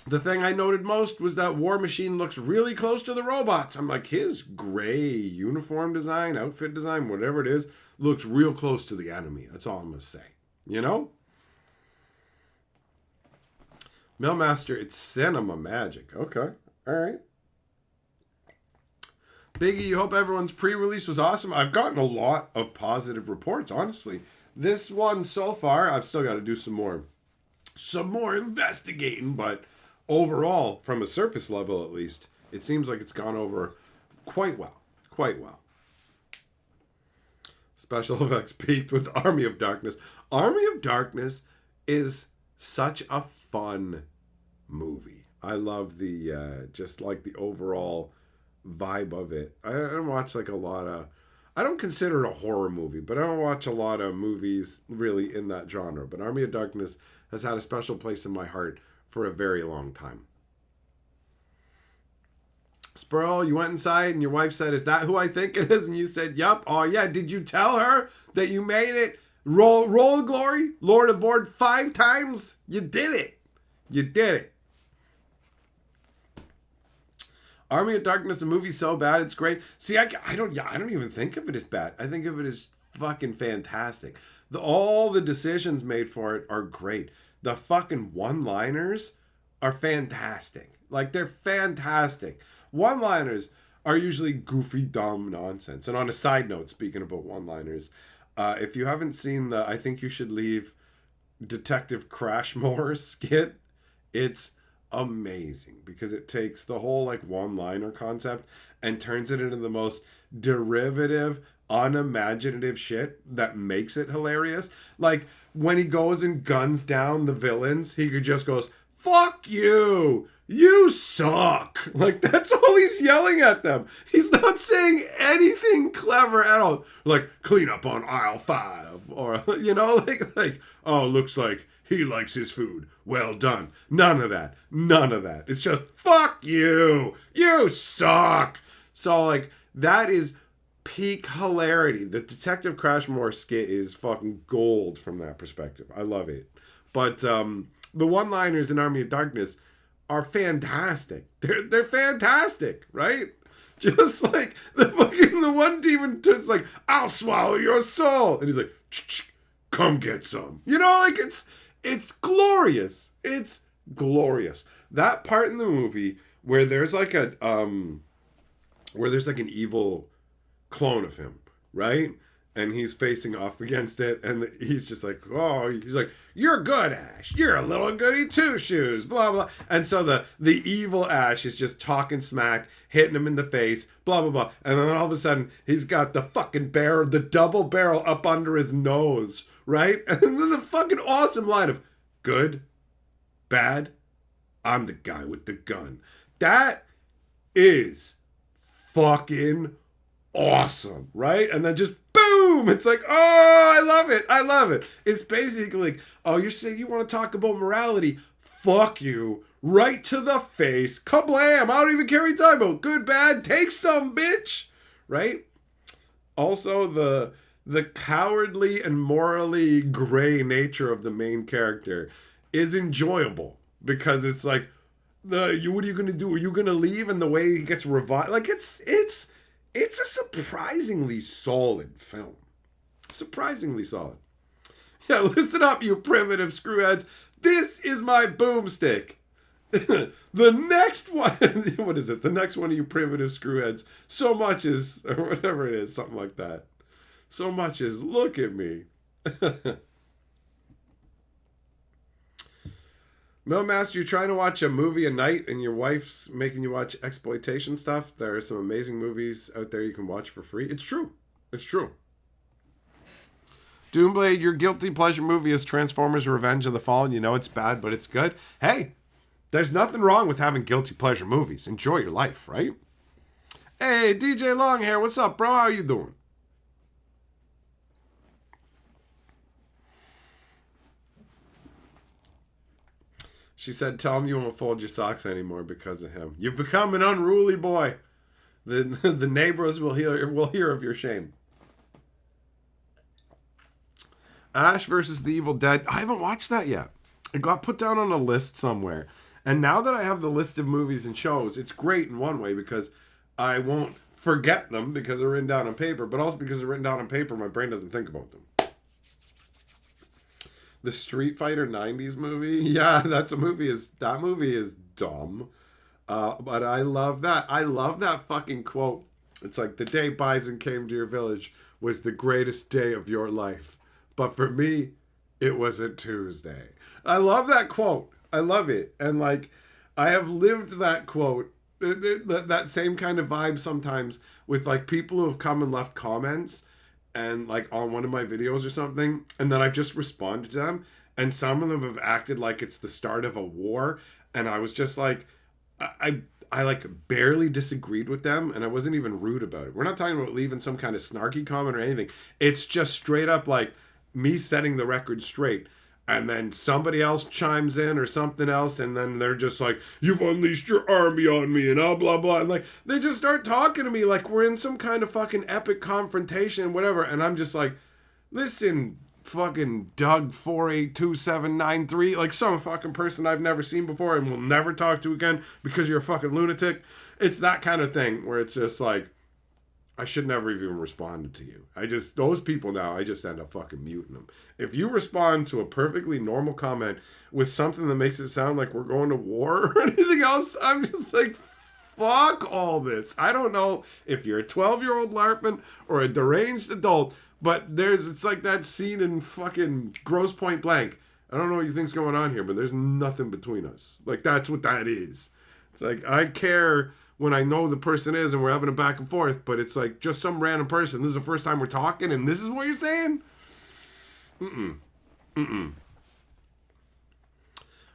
The thing I noted most was that War Machine looks really close to the robots. I'm like, his gray uniform design, outfit design, whatever it is, looks real close to the enemy. That's all I'm going to say. You know? Millmaster, it's cinema magic. Okay. All right. Biggie, you hope everyone's pre-release was awesome. I've gotten a lot of positive reports, honestly. This one so far, I've still got to do some more investigating, but overall, from a surface level at least, it seems like it's gone over quite well. Quite well. Special effects peaked with Army of Darkness. Army of Darkness is such a fun movie. I love the, just like the overall vibe of it. I don't watch like a lot of, I don't consider it a horror movie, but I don't watch a lot of movies really in that genre. But Army of Darkness has had a special place in my heart for a very long time. Sperl, you went inside and your wife said, "Is that who I think it is?" And you said, "Yup." Oh yeah, did you tell her that you made it? Roll glory, Lord aboard 5 times? You did it. You did it. Army of Darkness, a movie so bad it's great. See, I don't even think of it as bad. I think of it as fucking fantastic. All the decisions made for it are great. The fucking one-liners are fantastic. Like, they're fantastic. One-liners are usually goofy, dumb nonsense. And on a side note, speaking about one-liners, if you haven't seen the I Think You Should Leave Detective Crashmore skit, it's amazing because it takes the whole like one-liner concept and turns it into the most derivative, unimaginative shit that makes it hilarious. Like when he goes and guns down the villains, he could just goes, "Fuck you! You suck!" Like that's all he's yelling at them. He's not saying anything clever at all. Like clean up on aisle 5, or you know, like oh, looks like he likes his food. Well done. None of that. None of that. It's just fuck you. You suck. So like that is peak hilarity. The Detective Crashmore skit is fucking gold from that perspective. I love it. But the one-liners in Army of Darkness are fantastic. They're fantastic, right? Just like the one demon is like, "I'll swallow your soul," and he's like, "Come get some." You know, like it's glorious. It's glorious. That part in the movie where there's like an evil clone of him, right? And he's facing off against it, and he's just like, oh, he's like, "You're good, Ash. You're a little goody two-shoes, blah, blah." And so the evil Ash is just talking smack, hitting him in the face, blah, blah, blah. And then all of a sudden, he's got the fucking barrel, the double barrel up under his nose, right? And then the fucking awesome line of, "Good, bad, I'm the guy with the gun." That is fucking awesome, right? And then just boom, it's like, oh, I love it. I love it. It's basically like, oh, you're saying you want to talk about morality? Fuck you. Right to the face. Kablam. I don't even care what you're talking about. Good, bad, take some, bitch. Right? Also, the cowardly and morally gray nature of the main character is enjoyable because it's like, what are you going to do? Are you going to leave? And the way he gets revived, like it's It's a surprisingly solid film. Surprisingly solid. Yeah, listen up, you primitive screwheads. This is my boomstick. The next one, what is it? The next one of you primitive screwheads. So much is, or whatever it is, something like that. So much is, look at me. Millmaster, you're trying to watch a movie a night and your wife's making you watch exploitation stuff. There are some amazing movies out there you can watch for free. It's true. It's true. Doomblade, your guilty pleasure movie is Transformers Revenge of the Fallen. You know it's bad, but it's good. Hey, there's nothing wrong with having guilty pleasure movies. Enjoy your life, right? Hey, DJ Longhair, what's up, bro? How you doing? She said, tell him you won't fold your socks anymore because of him. You've become an unruly boy. The neighbors will hear of your shame. Ash versus the Evil Dead. I haven't watched that yet. It got put down on a list somewhere. And now that I have the list of movies and shows, it's great in one way because I won't forget them because they're written down on paper, but also because they're written down on paper, my brain doesn't think about them. The Street Fighter 90s movie. Yeah, that movie is dumb. But I love that. I love that fucking quote. It's like, the day Bison came to your village was the greatest day of your life. But for me, it was a Tuesday. I love that quote. I love it. And like, I have lived that quote, that same kind of vibe sometimes with like people who have come and left comments and like on one of my videos or something, and then I've just responded to them, and some of them have acted like it's the start of a war, and I was just like, I like barely disagreed with them, and I wasn't even rude about it. We're not talking about leaving some kind of snarky comment or anything. It's just straight up like me setting the record straight. And then somebody else chimes in or something else, and then they're just like, you've unleashed your army on me, and blah, blah. And like, they just start talking to me like we're in some kind of fucking epic confrontation, whatever. And I'm just like, listen, fucking Doug 482793, like some fucking person I've never seen before and will never talk to again because you're a fucking lunatic. It's that kind of thing where it's just like, I should never even responded to you. Those people now, I just end up fucking muting them. If you respond to a perfectly normal comment with something that makes it sound like we're going to war or anything else, I'm just like, fuck all this. I don't know if you're a 12-year-old LARPing or a deranged adult, but it's like that scene in fucking Grosse Point Blank. I don't know what you think's going on here, but there's nothing between us. Like, that's what that is. It's like, I care when I know the person is and we're having a back and forth, but it's like just some random person. This is the first time we're talking and this is what you're saying?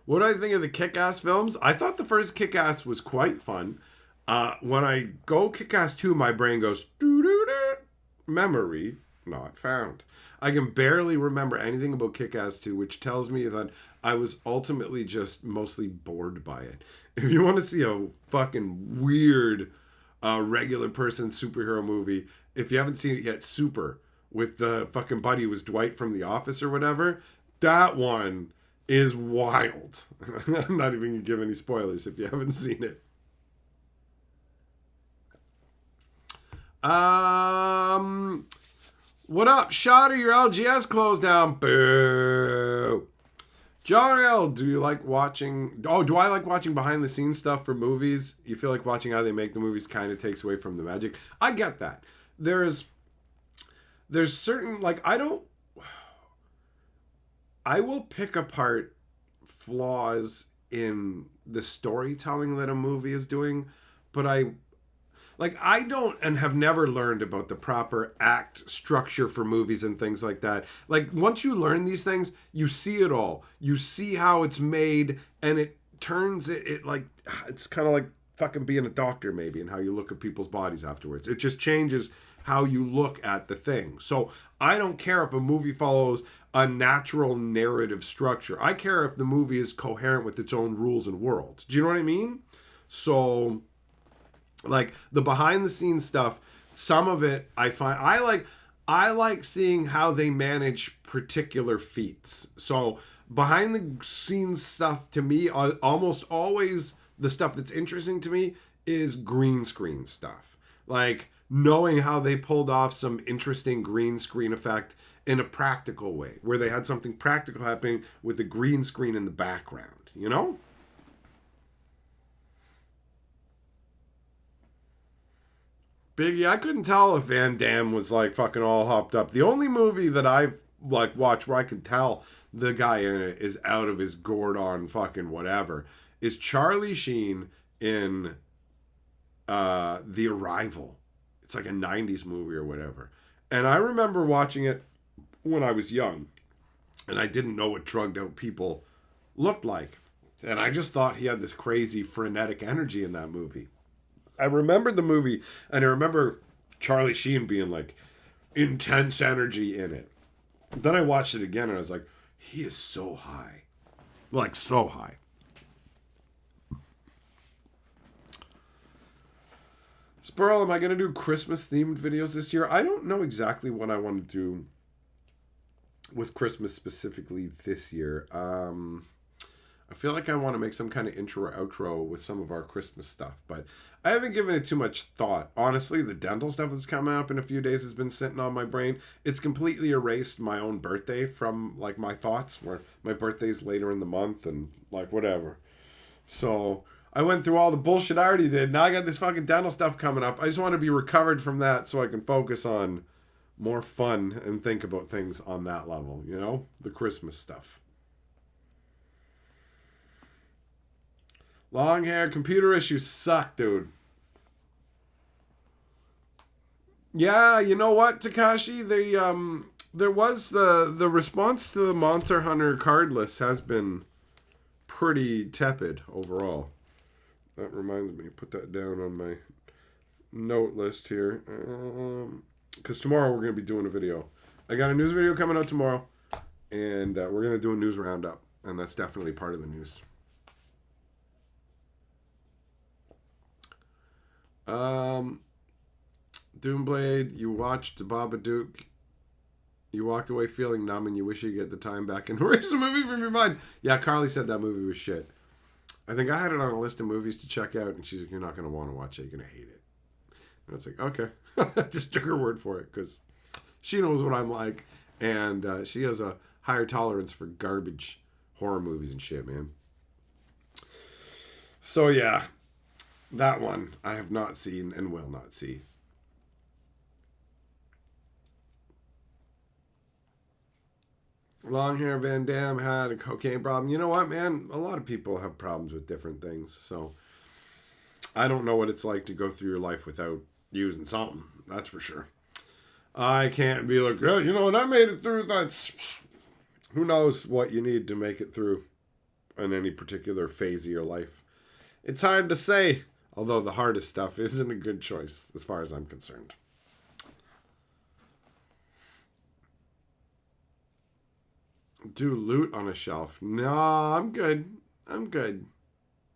What do I think of the Kick-Ass films? I thought the first Kick-Ass was quite fun. When I go Kick-Ass 2, my brain goes, doo-doo-doo, memory not found. I can barely remember anything about Kick-Ass 2, which tells me that I was ultimately just mostly bored by it. If you want to see a fucking weird regular person superhero movie, if you haven't seen it yet, Super, with the fucking buddy who was Dwight from The Office or whatever, that one is wild. I'm not even going to give any spoilers if you haven't seen it. What up, Shotty? Your LGS closed down. Boo. Jarrell, do I like watching behind the scenes stuff for movies? You feel like watching how they make the movies kind of takes away from the magic? I get that. There's certain, like, I will pick apart flaws in the storytelling that a movie is doing, but I don't and have never learned about the proper act structure for movies and things like that. Like, once you learn these things, you see it all. You see how it's made, and it turns it like, it's kind of like fucking being a doctor maybe, and how you look at people's bodies afterwards. It just changes how you look at the thing. So I don't care if a movie follows a natural narrative structure. I care if the movie is coherent with its own rules and world. Do you know what I mean? So, like, the behind the scenes stuff, some of it I find I like seeing how they manage particular feats. So behind the scenes stuff, to me, almost always the stuff that's interesting to me is green screen stuff. Like, knowing how they pulled off some interesting green screen effect in a practical way, where they had something practical happening with the green screen in the background, you know? Biggie, I couldn't tell if Van Damme was like fucking all hopped up. The only movie that I've like watched where I can tell the guy in it is out of his gourd on fucking whatever is Charlie Sheen in The Arrival. It's like a 90s movie or whatever. And I remember watching it when I was young and I didn't know what drugged out people looked like. And I just thought he had this crazy frenetic energy in that movie. I remembered the movie, and I remember Charlie Sheen being like intense energy in it. Then I watched it again, and I was like, he is so high. Like, so high. Sperl, am I going to do Christmas-themed videos this year? I don't know exactly what I want to do with Christmas specifically this year. I feel like I want to make some kind of intro or outro with some of our Christmas stuff, but I haven't given it too much thought. Honestly, the dental stuff that's coming up in a few days has been sitting on my brain. It's completely erased my own birthday from like my thoughts, where my birthday's later in the month and like whatever. So I went through all the bullshit I already did. Now I got this fucking dental stuff coming up. I just want to be recovered from that so I can focus on more fun and think about things on that level, you know? The Christmas stuff. Long hair, computer issues suck, dude. Yeah, you know what, Takashi? There was the response to the Monster Hunter card list has been pretty tepid overall. That reminds me, put that down on my note list here. Because tomorrow we're going to be doing a video. I got a news video coming out tomorrow, and we're going to do a news roundup, and that's definitely part of the news. Doomblade, you watched Babadook. You walked away feeling numb and you wish you could get the time back and erase the movie from your mind. Yeah, Carly said that movie was shit. I think I had it on a list of movies to check out, and she's like, you're not going to want to watch it. You're going to hate it. And I was like, okay. Just took her word for it because she knows what I'm like, and she has a higher tolerance for garbage horror movies and shit, man. So, yeah. That one I have not seen and will not see. Long hair Van Damme had a cocaine problem. You know what, man? A lot of people have problems with different things. So I don't know what it's like to go through your life without using something. That's for sure. I can't be like, oh, you know what? I made it through. That's who knows what you need to make it through in any particular phase of your life. It's hard to say. Although the hardest stuff isn't a good choice, as far as I'm concerned. Do loot on a shelf. No, I'm good. I'm good.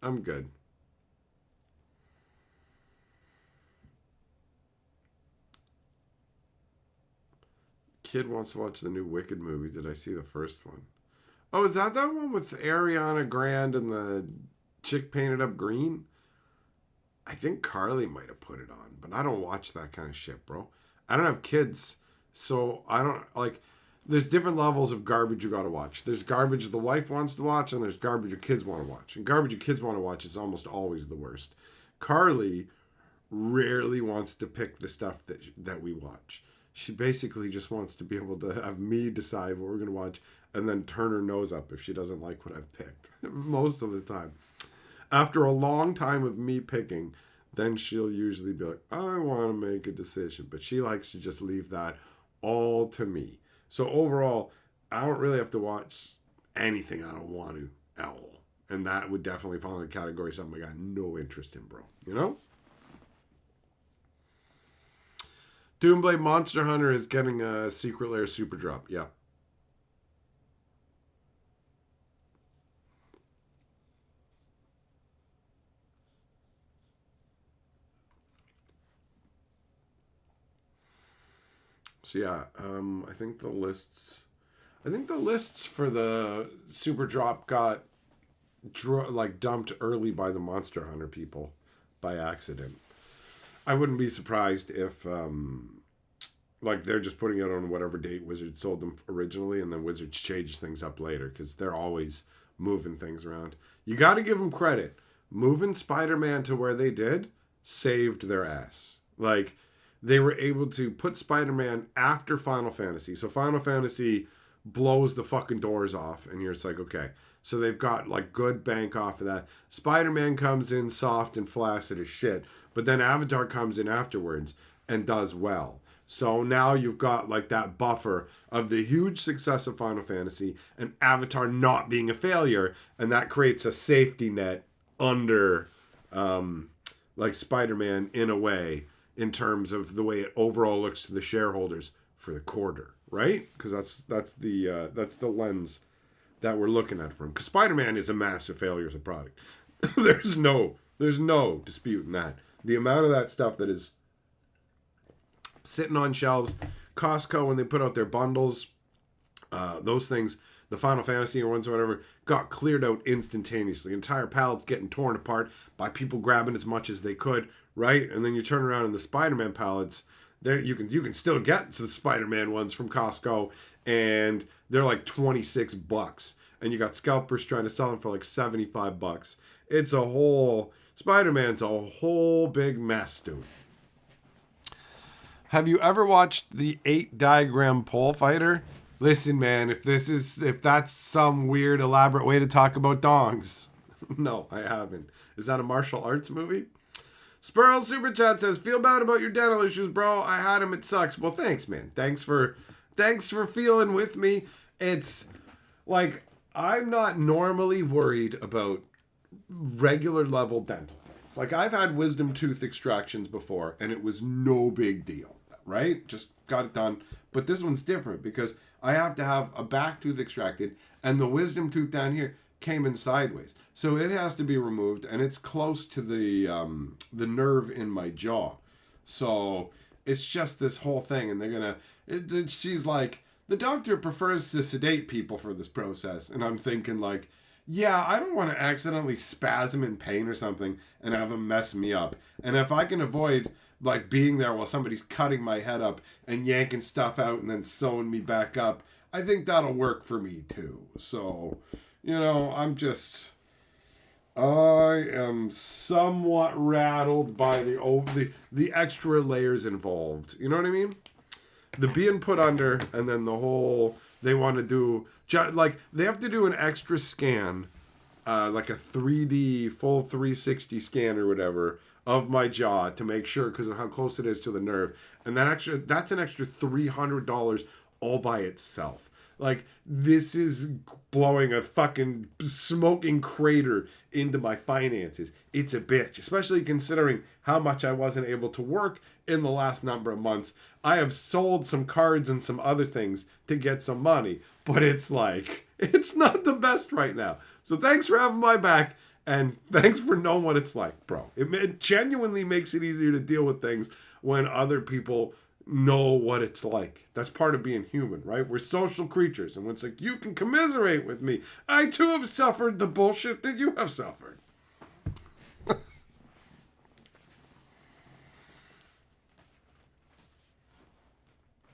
I'm good. Kid wants to watch the new Wicked movie. Did I see the first one? Oh, is that one with Ariana Grande and the chick painted up green? I think Carly might have put it on, but I don't watch that kind of shit, bro. I don't have kids, so I don't, like, there's different levels of garbage you gotta watch. There's garbage the wife wants to watch, and there's garbage your kids want to watch. And garbage your kids want to watch is almost always the worst. Carly rarely wants to pick the stuff that we watch. She basically just wants to be able to have me decide what we're going to watch and then turn her nose up if she doesn't like what I've picked. Most of the time. After a long time of me picking, then she'll usually be like, I want to make a decision. But she likes to just leave that all to me. So overall, I don't really have to watch anything I don't want to at all. And that would definitely fall in the category of something I got no interest in, bro. You know? Doomblade Monster Hunter is getting a Secret Lair Super Drop. Yeah. So yeah, I think the lists for the Super Drop got dumped early by the Monster Hunter people by accident. I wouldn't be surprised if like they're just putting it on whatever date Wizards sold them originally, and then Wizards change things up later because they're always moving things around. You got to give them credit. Moving Spider-Man to where they did saved their ass. Like, they were able to put Spider-Man after Final Fantasy. So Final Fantasy blows the fucking doors off, and you're just like, okay. So they've got like good bank off of that. Spider-Man comes in soft and flaccid as shit, but then Avatar comes in afterwards and does well. So now you've got like that buffer of the huge success of Final Fantasy and Avatar not being a failure, and that creates a safety net under like Spider-Man in a way, in terms of the way it overall looks to the shareholders for the quarter, right? Because that's the lens that we're looking at from. Because Spider-Man is a massive failure as a product. there's no disputing that. The amount of that stuff that is sitting on shelves, Costco, when they put out their bundles, those things, the Final Fantasy or ones or whatever, got cleared out instantaneously. Entire pallets getting torn apart by people grabbing as much as they could, right? And then you turn around and the Spider-Man pallets, there you can still get to the Spider-Man ones from Costco, and they're like $26. And you got scalpers trying to sell them for like $75. It's a whole Spider-Man's a whole big mess, dude. Have you ever watched the 8-diagram pole fighter? Listen, man, if that's some weird elaborate way to talk about dongs. No, I haven't. Is that a martial arts movie? Spurl Super Chat says, feel bad about your dental issues, bro. I had them. It sucks. Well, thanks, man. Thanks for feeling with me. It's like, I'm not normally worried about regular level dental things. Like, I've had wisdom tooth extractions before, and it was no big deal, right? Just got it done. But this one's different because I have to have a back tooth extracted, and the wisdom tooth down here came in sideways. So it has to be removed, and it's close to the nerve in my jaw. So it's just this whole thing, and she's like, the doctor prefers to sedate people for this process. And I'm thinking like, yeah, I don't want to accidentally spasm in pain or something and have them mess me up. And if I can avoid like being there while somebody's cutting my head up and yanking stuff out and then sewing me back up, I think that'll work for me too. So, I am somewhat rattled by the extra layers involved. You know what I mean? The being put under, and then the whole, they want to do, like, they have to do an extra scan, like a 3D, full 360 scan or whatever, of my jaw to make sure, because of how close it is to the nerve. And that's an extra $300 all by itself. Like, this is blowing a fucking smoking crater into my finances. It's a bitch, especially considering how much I wasn't able to work in the last number of months. I have sold some cards and some other things to get some money, but it's like, it's not the best right now. So thanks for having my back, and thanks for knowing what it's like, bro. It genuinely makes it easier to deal with things when other people know what it's like. That's part of being human, right? We're social creatures, and when it's like, you can commiserate with me. I too have suffered the bullshit that you have suffered.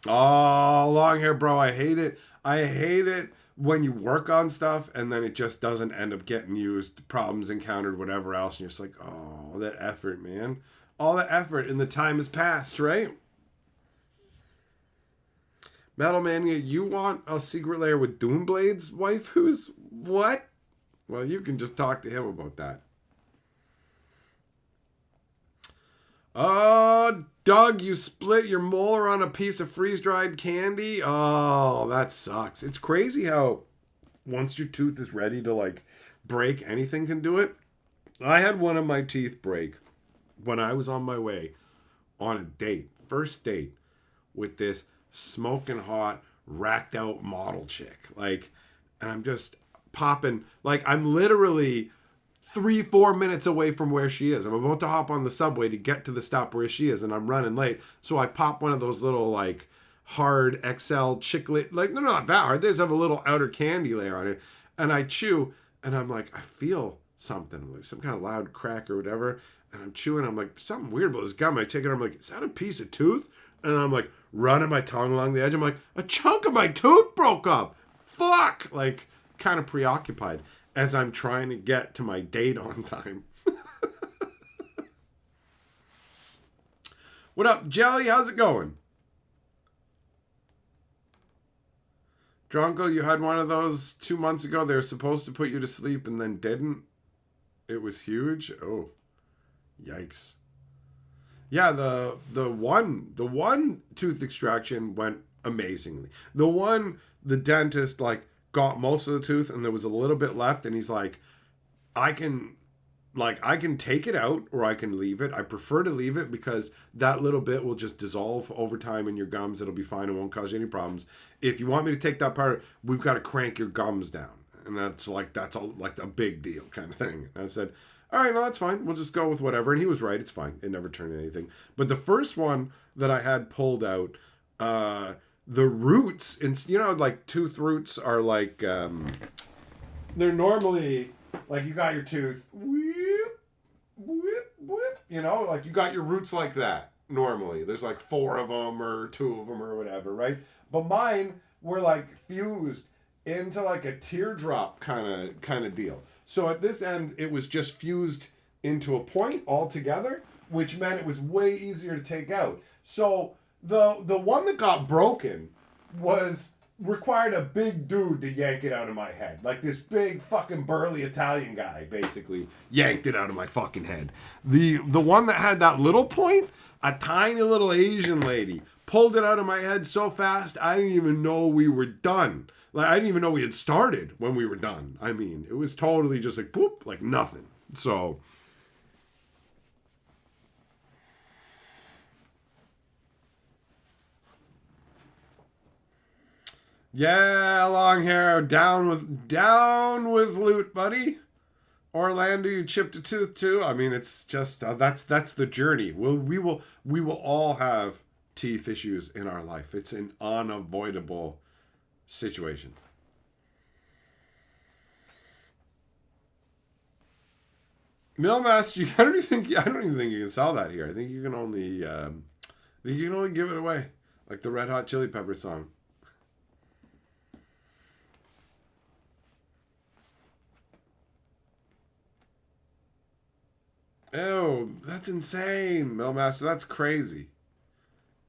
Oh, long hair, bro. I hate it. I hate it when you work on stuff and then it just doesn't end up getting used, problems encountered, whatever else, and you're just like, oh, that effort, man. All that effort, and the time has passed, right? Metal Mania, you want a secret lair with Doomblade's wife? Who's what? Well, you can just talk to him about that. Oh, Doug, you split your molar on a piece of freeze-dried candy? Oh, that sucks. It's crazy how once your tooth is ready to, like, break, anything can do it. I had one of my teeth break when I was on my way on a date, first date, with this smoking hot, racked out model chick. Like, and I'm just popping, like, I'm literally 3-4 minutes away from where she is. I'm about to hop on the subway to get to the stop where she is, and I'm running late. So I pop one of those little, like, hard XL chiclet, like, they're not that hard. They just have a little outer candy layer on it. And I chew, and I'm like, I feel something, like some kind of loud crack or whatever. And I'm chewing. I'm like, something weird about this gum. I take it. I'm like, is that a piece of tooth? And I'm like, running my tongue along the edge. I'm like, a chunk of my tooth broke up. Fuck! Like, kind of preoccupied as I'm trying to get to my date on time. What up, Jelly? How's it going? Dronko, you had one of those 2 months ago. They were supposed to put you to sleep and then didn't. It was huge. Oh, yikes. Yeah, the one tooth extraction went amazingly. The dentist like got most of the tooth and there was a little bit left, and he's like, I can take it out or I can leave it. I prefer to leave it because that little bit will just dissolve over time in your gums. It'll be fine. It won't cause you any problems. If you want me to take that part, we've got to crank your gums down. And that's a big deal kind of thing. And I said, all right, no, that's fine. We'll just go with whatever. And he was right. It's fine. It never turned anything. But the first one that I had pulled out, the roots, and like tooth roots are like, they're normally like you got your tooth, whoop, whoop, whoop, like you got your roots like that. Normally, there's like 4 of them or 2 of them or whatever, right? But mine were like fused into like a teardrop kind of deal. So at this end, it was just fused into a point altogether, which meant it was way easier to take out. So the one that got broken required a big dude to yank it out of my head. Like this big fucking burly Italian guy basically yanked it out of my fucking head. The one that had that little point, a tiny little Asian lady pulled it out of my head so fast I didn't even know we were done. Like, I didn't even know we had started when we were done. I mean, it was totally just like, poop, like nothing. So, yeah, long hair, down with loot, buddy. Orlando, you chipped a tooth too. I mean, it's just that's the journey. We will all have teeth issues in our life. It's an unavoidable situation. Millmaster, I don't even think you can sell that here. I think you can only give it away, like the Red Hot Chili Pepper song. Oh, that's insane, Millmaster. That's crazy.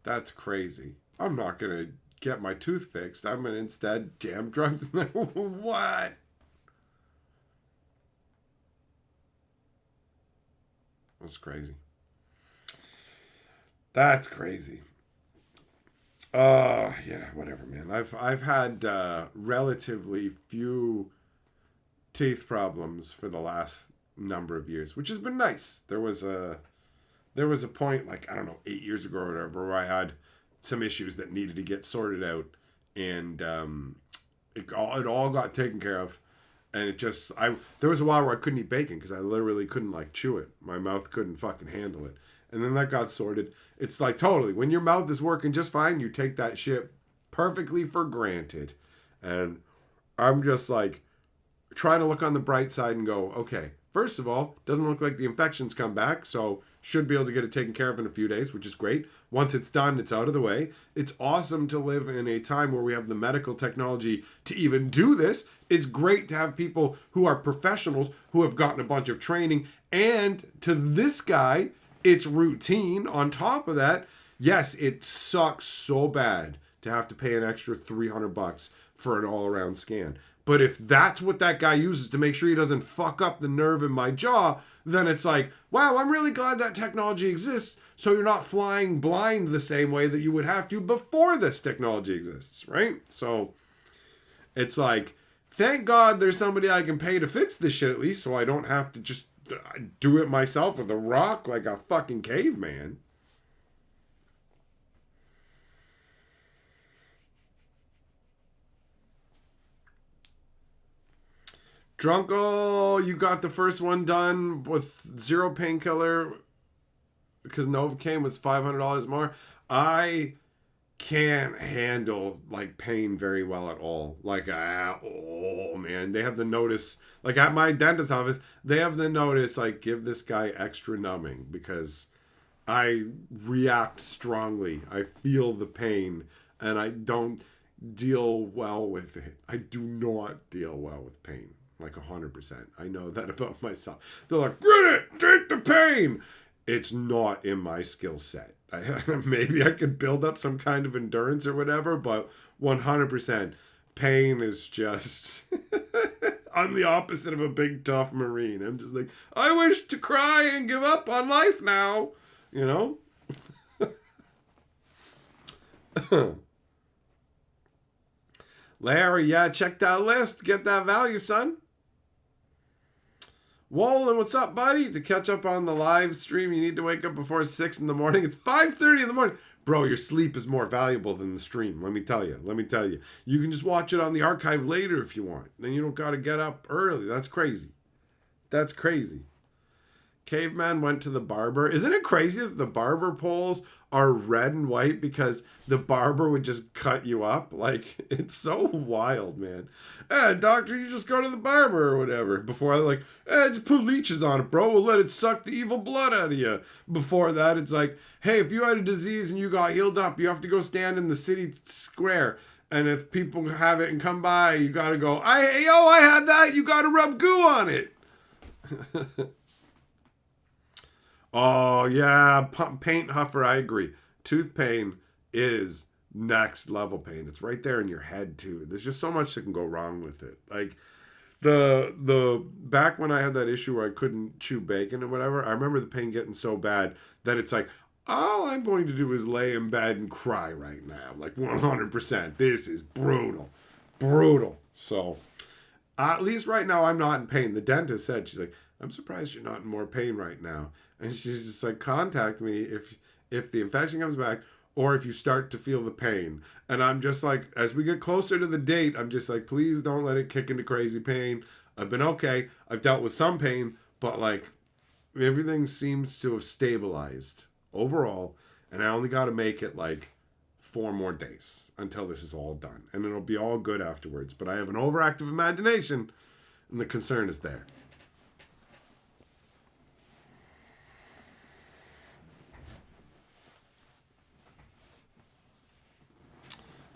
That's crazy. I'm not gonna get my tooth fixed. I'm gonna instead jam drugs in there. What? That's crazy. That's crazy. Yeah, whatever, man. I've had relatively few teeth problems for the last number of years, which has been nice. There was a point, like, I don't know, 8 years ago or whatever, where I had some issues that needed to get sorted out, and it all got taken care of. And there was a while where I couldn't eat bacon because I literally couldn't like chew it. My mouth couldn't fucking handle it. And then that got sorted. It's like totally, when your mouth is working just fine, you take that shit perfectly for granted. And I'm just like trying to look on the bright side and go, okay, first of all, doesn't look like the infections come back, so should be able to get it taken care of in a few days, which is great. Once it's done, it's out of the way. It's awesome to live in a time where we have the medical technology to even do this. It's great to have people who are professionals who have gotten a bunch of training. And to this guy, it's routine. On top of that, yes, it sucks so bad to have to pay an extra $300 for an all-around scan. But if that's what that guy uses to make sure he doesn't fuck up the nerve in my jaw, then it's like, wow, I'm really glad that technology exists, so you're not flying blind the same way that you would have to before this technology exists, right? So it's like, thank God there's somebody I can pay to fix this shit at least, so I don't have to just do it myself with a rock like a fucking caveman. Drunkle, you got the first one done with 0 painkiller because Novocaine was $500 more. I can't handle like pain very well at all. Like, oh man, they have the notice. Like at my dentist office, they have the notice like give this guy extra numbing because I react strongly. I feel the pain and I don't deal well with it. I do not deal well with pain. Like 100%. I know that about myself. They're like, grit it, take the pain. It's not in my skill set. Maybe I could build up some kind of endurance or whatever, but 100% pain is just. I'm the opposite of a big tough Marine. I'm just like, I wish to cry and give up on life now. You know? Larry, yeah, check that list. Get that value, son. Wallen, what's up, buddy? To catch up on the live stream, you need to wake up before 6 in the morning. It's 5:30 in the morning. Bro, your sleep is more valuable than the stream. Let me tell you. You can just watch it on the archive later if you want. Then you don't got to get up early. That's crazy. Caveman went to the barber. Isn't it crazy that the barber poles are red and white because the barber would just cut you up? Like, it's so wild, man. Doctor, you just go to the barber or whatever. Before I like, just put leeches on it, bro. We'll let it suck the evil blood out of you. Before that, it's like, hey, if you had a disease and you got healed up, you have to go stand in the city square. And if people have it and come by, you got to go, I had that. You got to rub goo on it. Oh, yeah, paint huffer, I agree. Tooth pain is next level pain. It's right there in your head, too. There's just so much that can go wrong with it. Like, the back when I had that issue where I couldn't chew bacon or whatever, I remember the pain getting so bad that it's like, all I'm going to do is lay in bed and cry right now. Like, 100%. This is brutal. So, at least right now, I'm not in pain. The dentist said, she's like, I'm surprised you're not in more pain right now. And she's just like, contact me if the infection comes back or if you start to feel the pain. And I'm just like, as we get closer to the date, I'm just like, please don't let it kick into crazy pain. I've been okay. I've dealt with some pain, but like everything seems to have stabilized overall. And I only got to make it like 4 more days until this is all done. And it'll be all good afterwards. But I have an overactive imagination and the concern is there.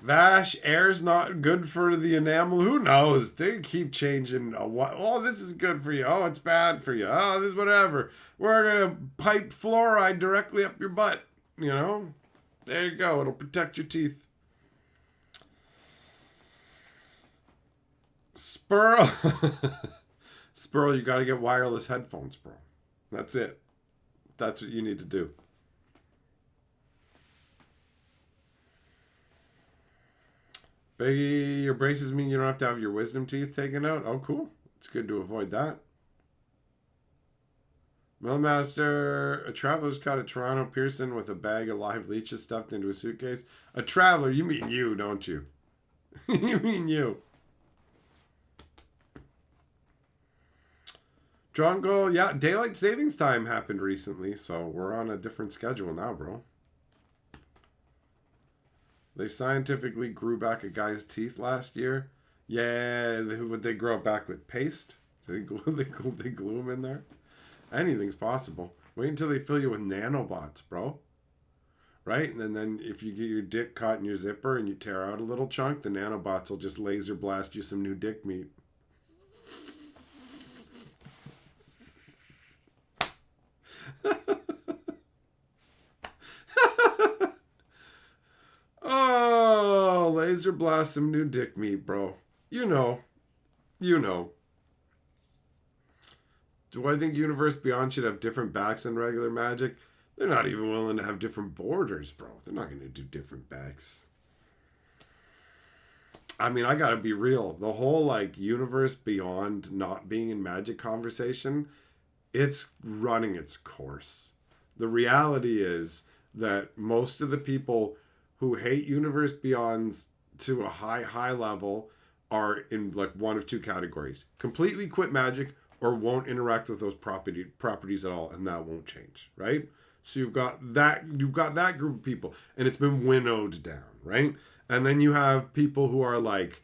Vash, air's not good for the enamel. Who knows? They keep changing. Oh, this is good for you. Oh, it's bad for you. Oh, this is whatever. We're going to pipe fluoride directly up your butt. You know? There you go. It'll protect your teeth. Spurl. Spurl, you got to get wireless headphones, bro. That's it. That's what you need to do. Biggie, your braces mean you don't have to have your wisdom teeth taken out? Oh, cool. It's good to avoid that. Millmaster, a traveler's caught at Toronto Pearson with a bag of live leeches stuffed into a suitcase. A traveler, you mean you, don't you? You mean you. Drungle, yeah, daylight savings time happened recently, so we're on a different schedule now, bro. They scientifically grew back a guy's teeth last year. Yeah, would they grow back with paste? Did they glue them in there? Anything's possible. Wait until they fill you with nanobots, bro. Right? And then if you get your dick caught in your zipper and you tear out a little chunk, the nanobots will just laser blast you some new dick meat. Oh, laser blast some new dick meat, bro. You know. Do I think Universe Beyond should have different backs than regular Magic? They're not even willing to have different borders, bro. They're not going to do different backs. I mean, I got to be real. The whole, like, Universe Beyond not being in Magic conversation, it's running its course. The reality is that most of the people who hate Universe Beyond to a high level are in like one of 2 categories. Completely quit Magic or won't interact with those properties at all, and that won't change, right? So you've got that group of people, and it's been winnowed down, right? And then you have people who are like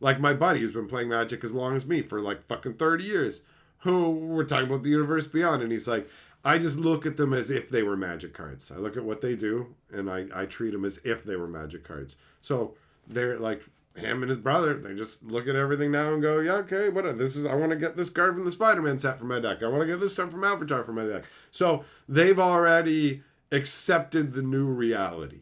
my buddy who's been playing Magic as long as me for like fucking 30 years, who we're talking about the Universe Beyond, and he's like, I just look at them as if they were Magic cards. I look at what they do, and I treat them as if they were Magic cards. So they're like, him and his brother, they just look at everything now and go, yeah, okay, I want to get this card from the Spider-Man set for my deck. I want to get this stuff from Avatar for my deck. So they've already accepted the new reality.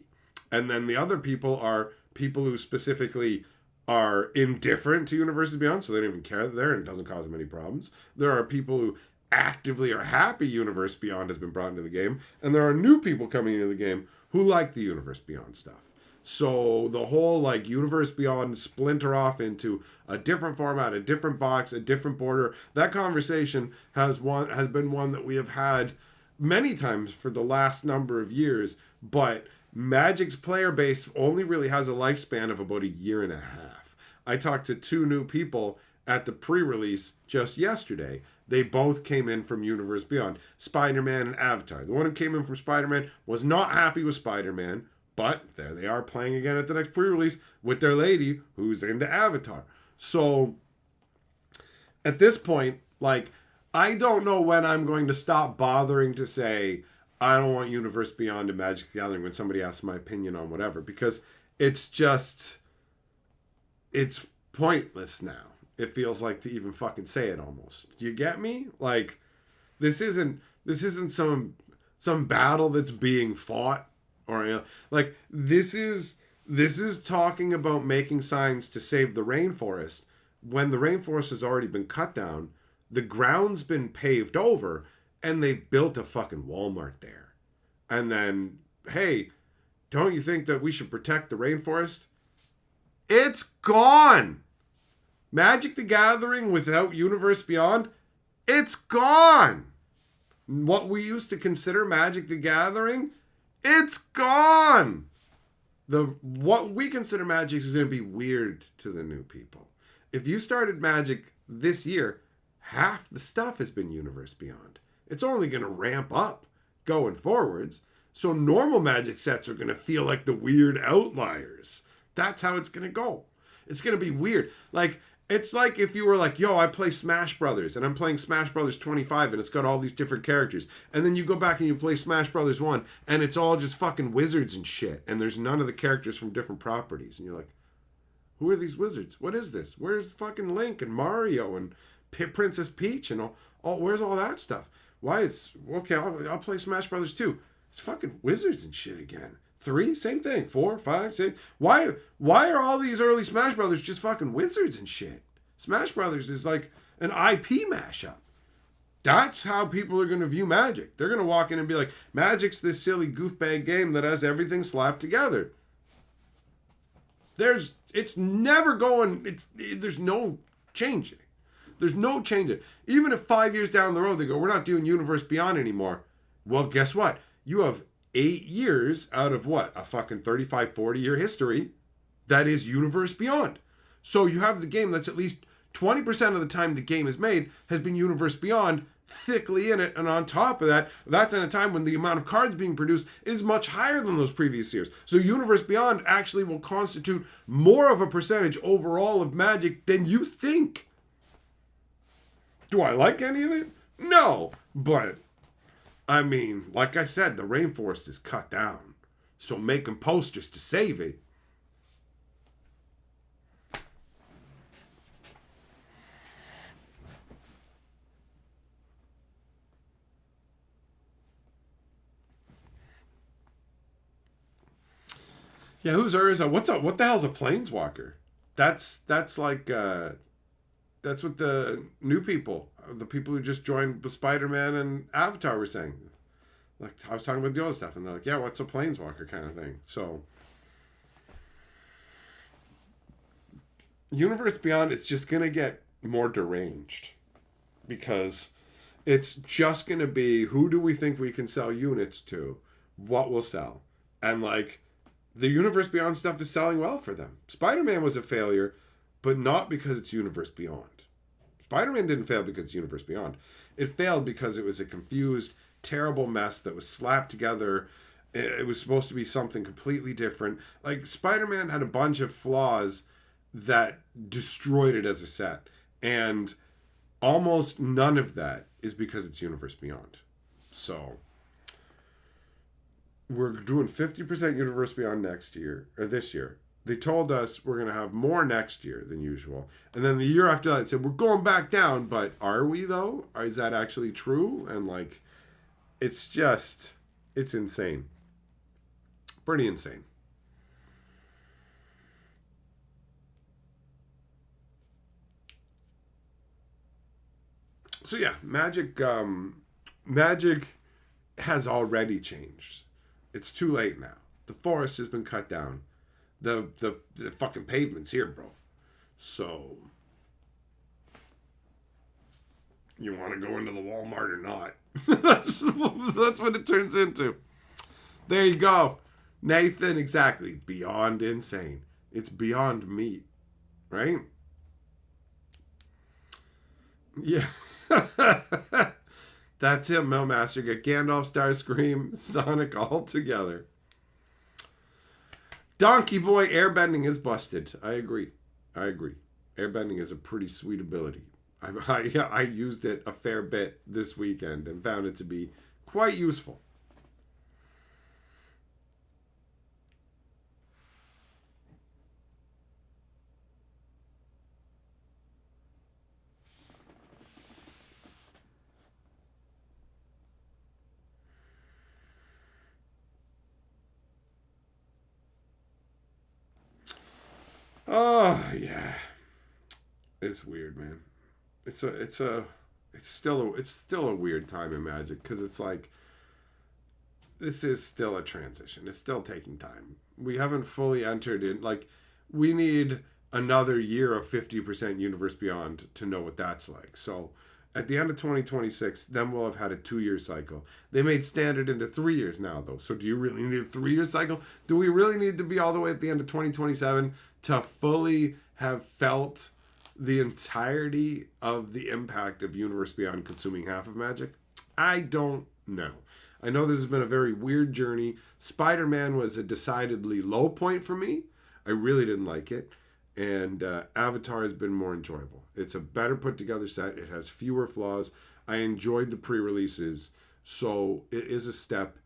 And then the other people are people who specifically are indifferent to Universes Beyond, so they don't even care that they're, and it doesn't cause them any problems. There are people who actively are happy Universe Beyond has been brought into the game, and there are new people coming into the game who like the Universe Beyond stuff. So the whole like Universe Beyond splinter off into a different format, a different box, a different border, that conversation has been one that we have had many times for the last number of years, but Magic's player base only really has a lifespan of about a year and a half. I talked to two new people at the pre-release just yesterday. They both came in from Universe Beyond, Spider-Man and Avatar. The one who came in from Spider-Man was not happy with Spider-Man, but there they are playing again at the next pre-release with their lady who's into Avatar. So at this point, like, I don't know when I'm going to stop bothering to say I don't want Universe Beyond and Magic the Gathering when somebody asks my opinion on whatever, because it's pointless now. It feels like to even fucking say it almost. You get me? Like, this isn't some battle that's being fought, or, you know, like, this is talking about making signs to save the rainforest when the rainforest has already been cut down, the ground's been paved over, and they've built a fucking Walmart there. And then, hey, don't you think that we should protect the rainforest? It's gone! Magic the Gathering without Universe Beyond, it's gone! What we used to consider Magic the Gathering, it's gone! What we consider Magic is going to be weird to the new people. If you started Magic this year, half the stuff has been Universe Beyond. It's only going to ramp up going forwards. So normal Magic sets are going to feel like the weird outliers. That's how it's going to go. It's going to be weird. Like, it's like if you were like, yo, I play Smash Brothers, and I'm playing Smash Brothers 25, and it's got all these different characters. And then you go back and you play Smash Brothers 1, and it's all just fucking wizards and shit. And there's none of the characters from different properties. And you're like, who are these wizards? What is this? Where's fucking Link and Mario and Princess Peach and all where's all that stuff? Why is, okay, I'll play Smash Brothers 2. It's fucking wizards and shit again. 3, same thing. 4, 5, 6. Why are all these early Smash Brothers just fucking wizards and shit? Smash Brothers is like an IP mashup. That's how people are going to view Magic. They're going to walk in and be like, Magic's this silly goofbag game that has everything slapped together. There's no changing. There's no changing. Even if 5 years down the road they go, we're not doing Universe Beyond anymore. Well, guess what? You have 8 years out of what? A fucking 35, 40 year history that is Universe Beyond. So you have the game that's at least 20% of the time the game is made has been Universe Beyond thickly in it. And on top of that, that's in a time when the amount of cards being produced is much higher than those previous years. So Universe Beyond actually will constitute more of a percentage overall of Magic than you think. Do I like any of it? No. But, I mean, like I said, the rainforest is cut down. So making posters to save it. Yeah, who's Urza? What's up? What the hell's a planeswalker? That's like that's what the new people, the people who just joined Spider-Man and Avatar were saying. Like, I was talking about the other stuff, and they're like, yeah, what's a planeswalker kind of thing? So, Universe Beyond, it's just going to get more deranged. Because it's just going to be, who do we think we can sell units to? What will sell? And, like, the Universe Beyond stuff is selling well for them. Spider-Man was a failure, but not because it's Universe Beyond. Spider-Man didn't fail because it's Universe Beyond. It failed because it was a confused, terrible mess that was slapped together. It was supposed to be something completely different. Like, Spider-Man had a bunch of flaws that destroyed it as a set. And almost none of that is because it's Universe Beyond. So, we're doing 50% Universe Beyond next year, or this year. They told us we're going to have more next year than usual. And then the year after that, they said, we're going back down. But are we, though? Or is that actually true? And, like, it's insane. Pretty insane. So, yeah, Magic has already changed. It's too late now. The forest has been cut down. The fucking pavement's here, bro. So, you want to go into the Walmart or not? that's what it turns into. There you go. Nathan, exactly. Beyond insane. It's beyond meat. Right? Yeah. That's him, Mailmaster. Got Gandalf, Starscream, Sonic all together. Donkey Boy, airbending is busted. I agree. Airbending is a pretty sweet ability. I used it a fair bit this weekend and found it to be quite useful. Oh yeah, it's weird, man. It's still a weird time in Magic because it's like this is still a transition. It's still taking time. We haven't fully entered in. Like, we need another year of 50% Universe Beyond to know what that's like. So at the end of 2026, then we'll have had a 2-year cycle. They made standard into 3 years now, though. So do you really need a 3-year cycle? Do we really need to be all the way at the end of 2027 to fully have felt the entirety of the impact of Universe Beyond consuming half of Magic? I don't know. I know this has been a very weird journey. Spider-Man was a decidedly low point for me. I really didn't like it. And Avatar has been more enjoyable. It's a better put together set. It has fewer flaws. I enjoyed the pre-releases. So it is a step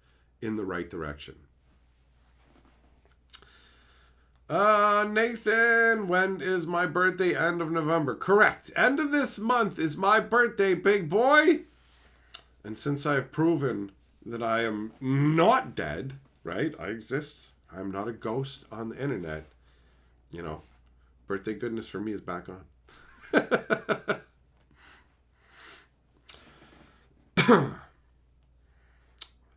in the right direction. Nathan, when is my birthday? End of November. Correct. End of this month is my birthday, big boy. And since I've proven that I am not dead, right? I exist. I'm not a ghost on the internet. You know, birthday goodness for me is back on.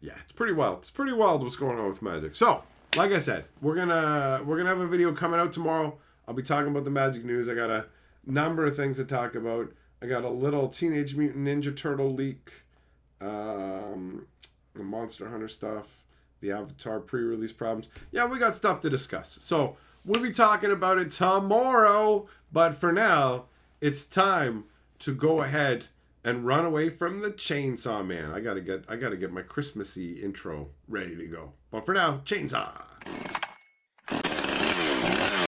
Yeah, it's pretty wild. It's pretty wild what's going on with Magic. So, like I said, we're gonna have a video coming out tomorrow. I'll be talking about the Magic news. I got a number of things to talk about. I got a little Teenage Mutant Ninja Turtle leak, the Monster Hunter stuff, the Avatar pre-release problems. Yeah, we got stuff to discuss. So we'll be talking about it tomorrow. But for now, it's time to go ahead and run away from the Chainsaw Man. I gotta get my Christmassy intro ready to go. But for now, Chainsaw.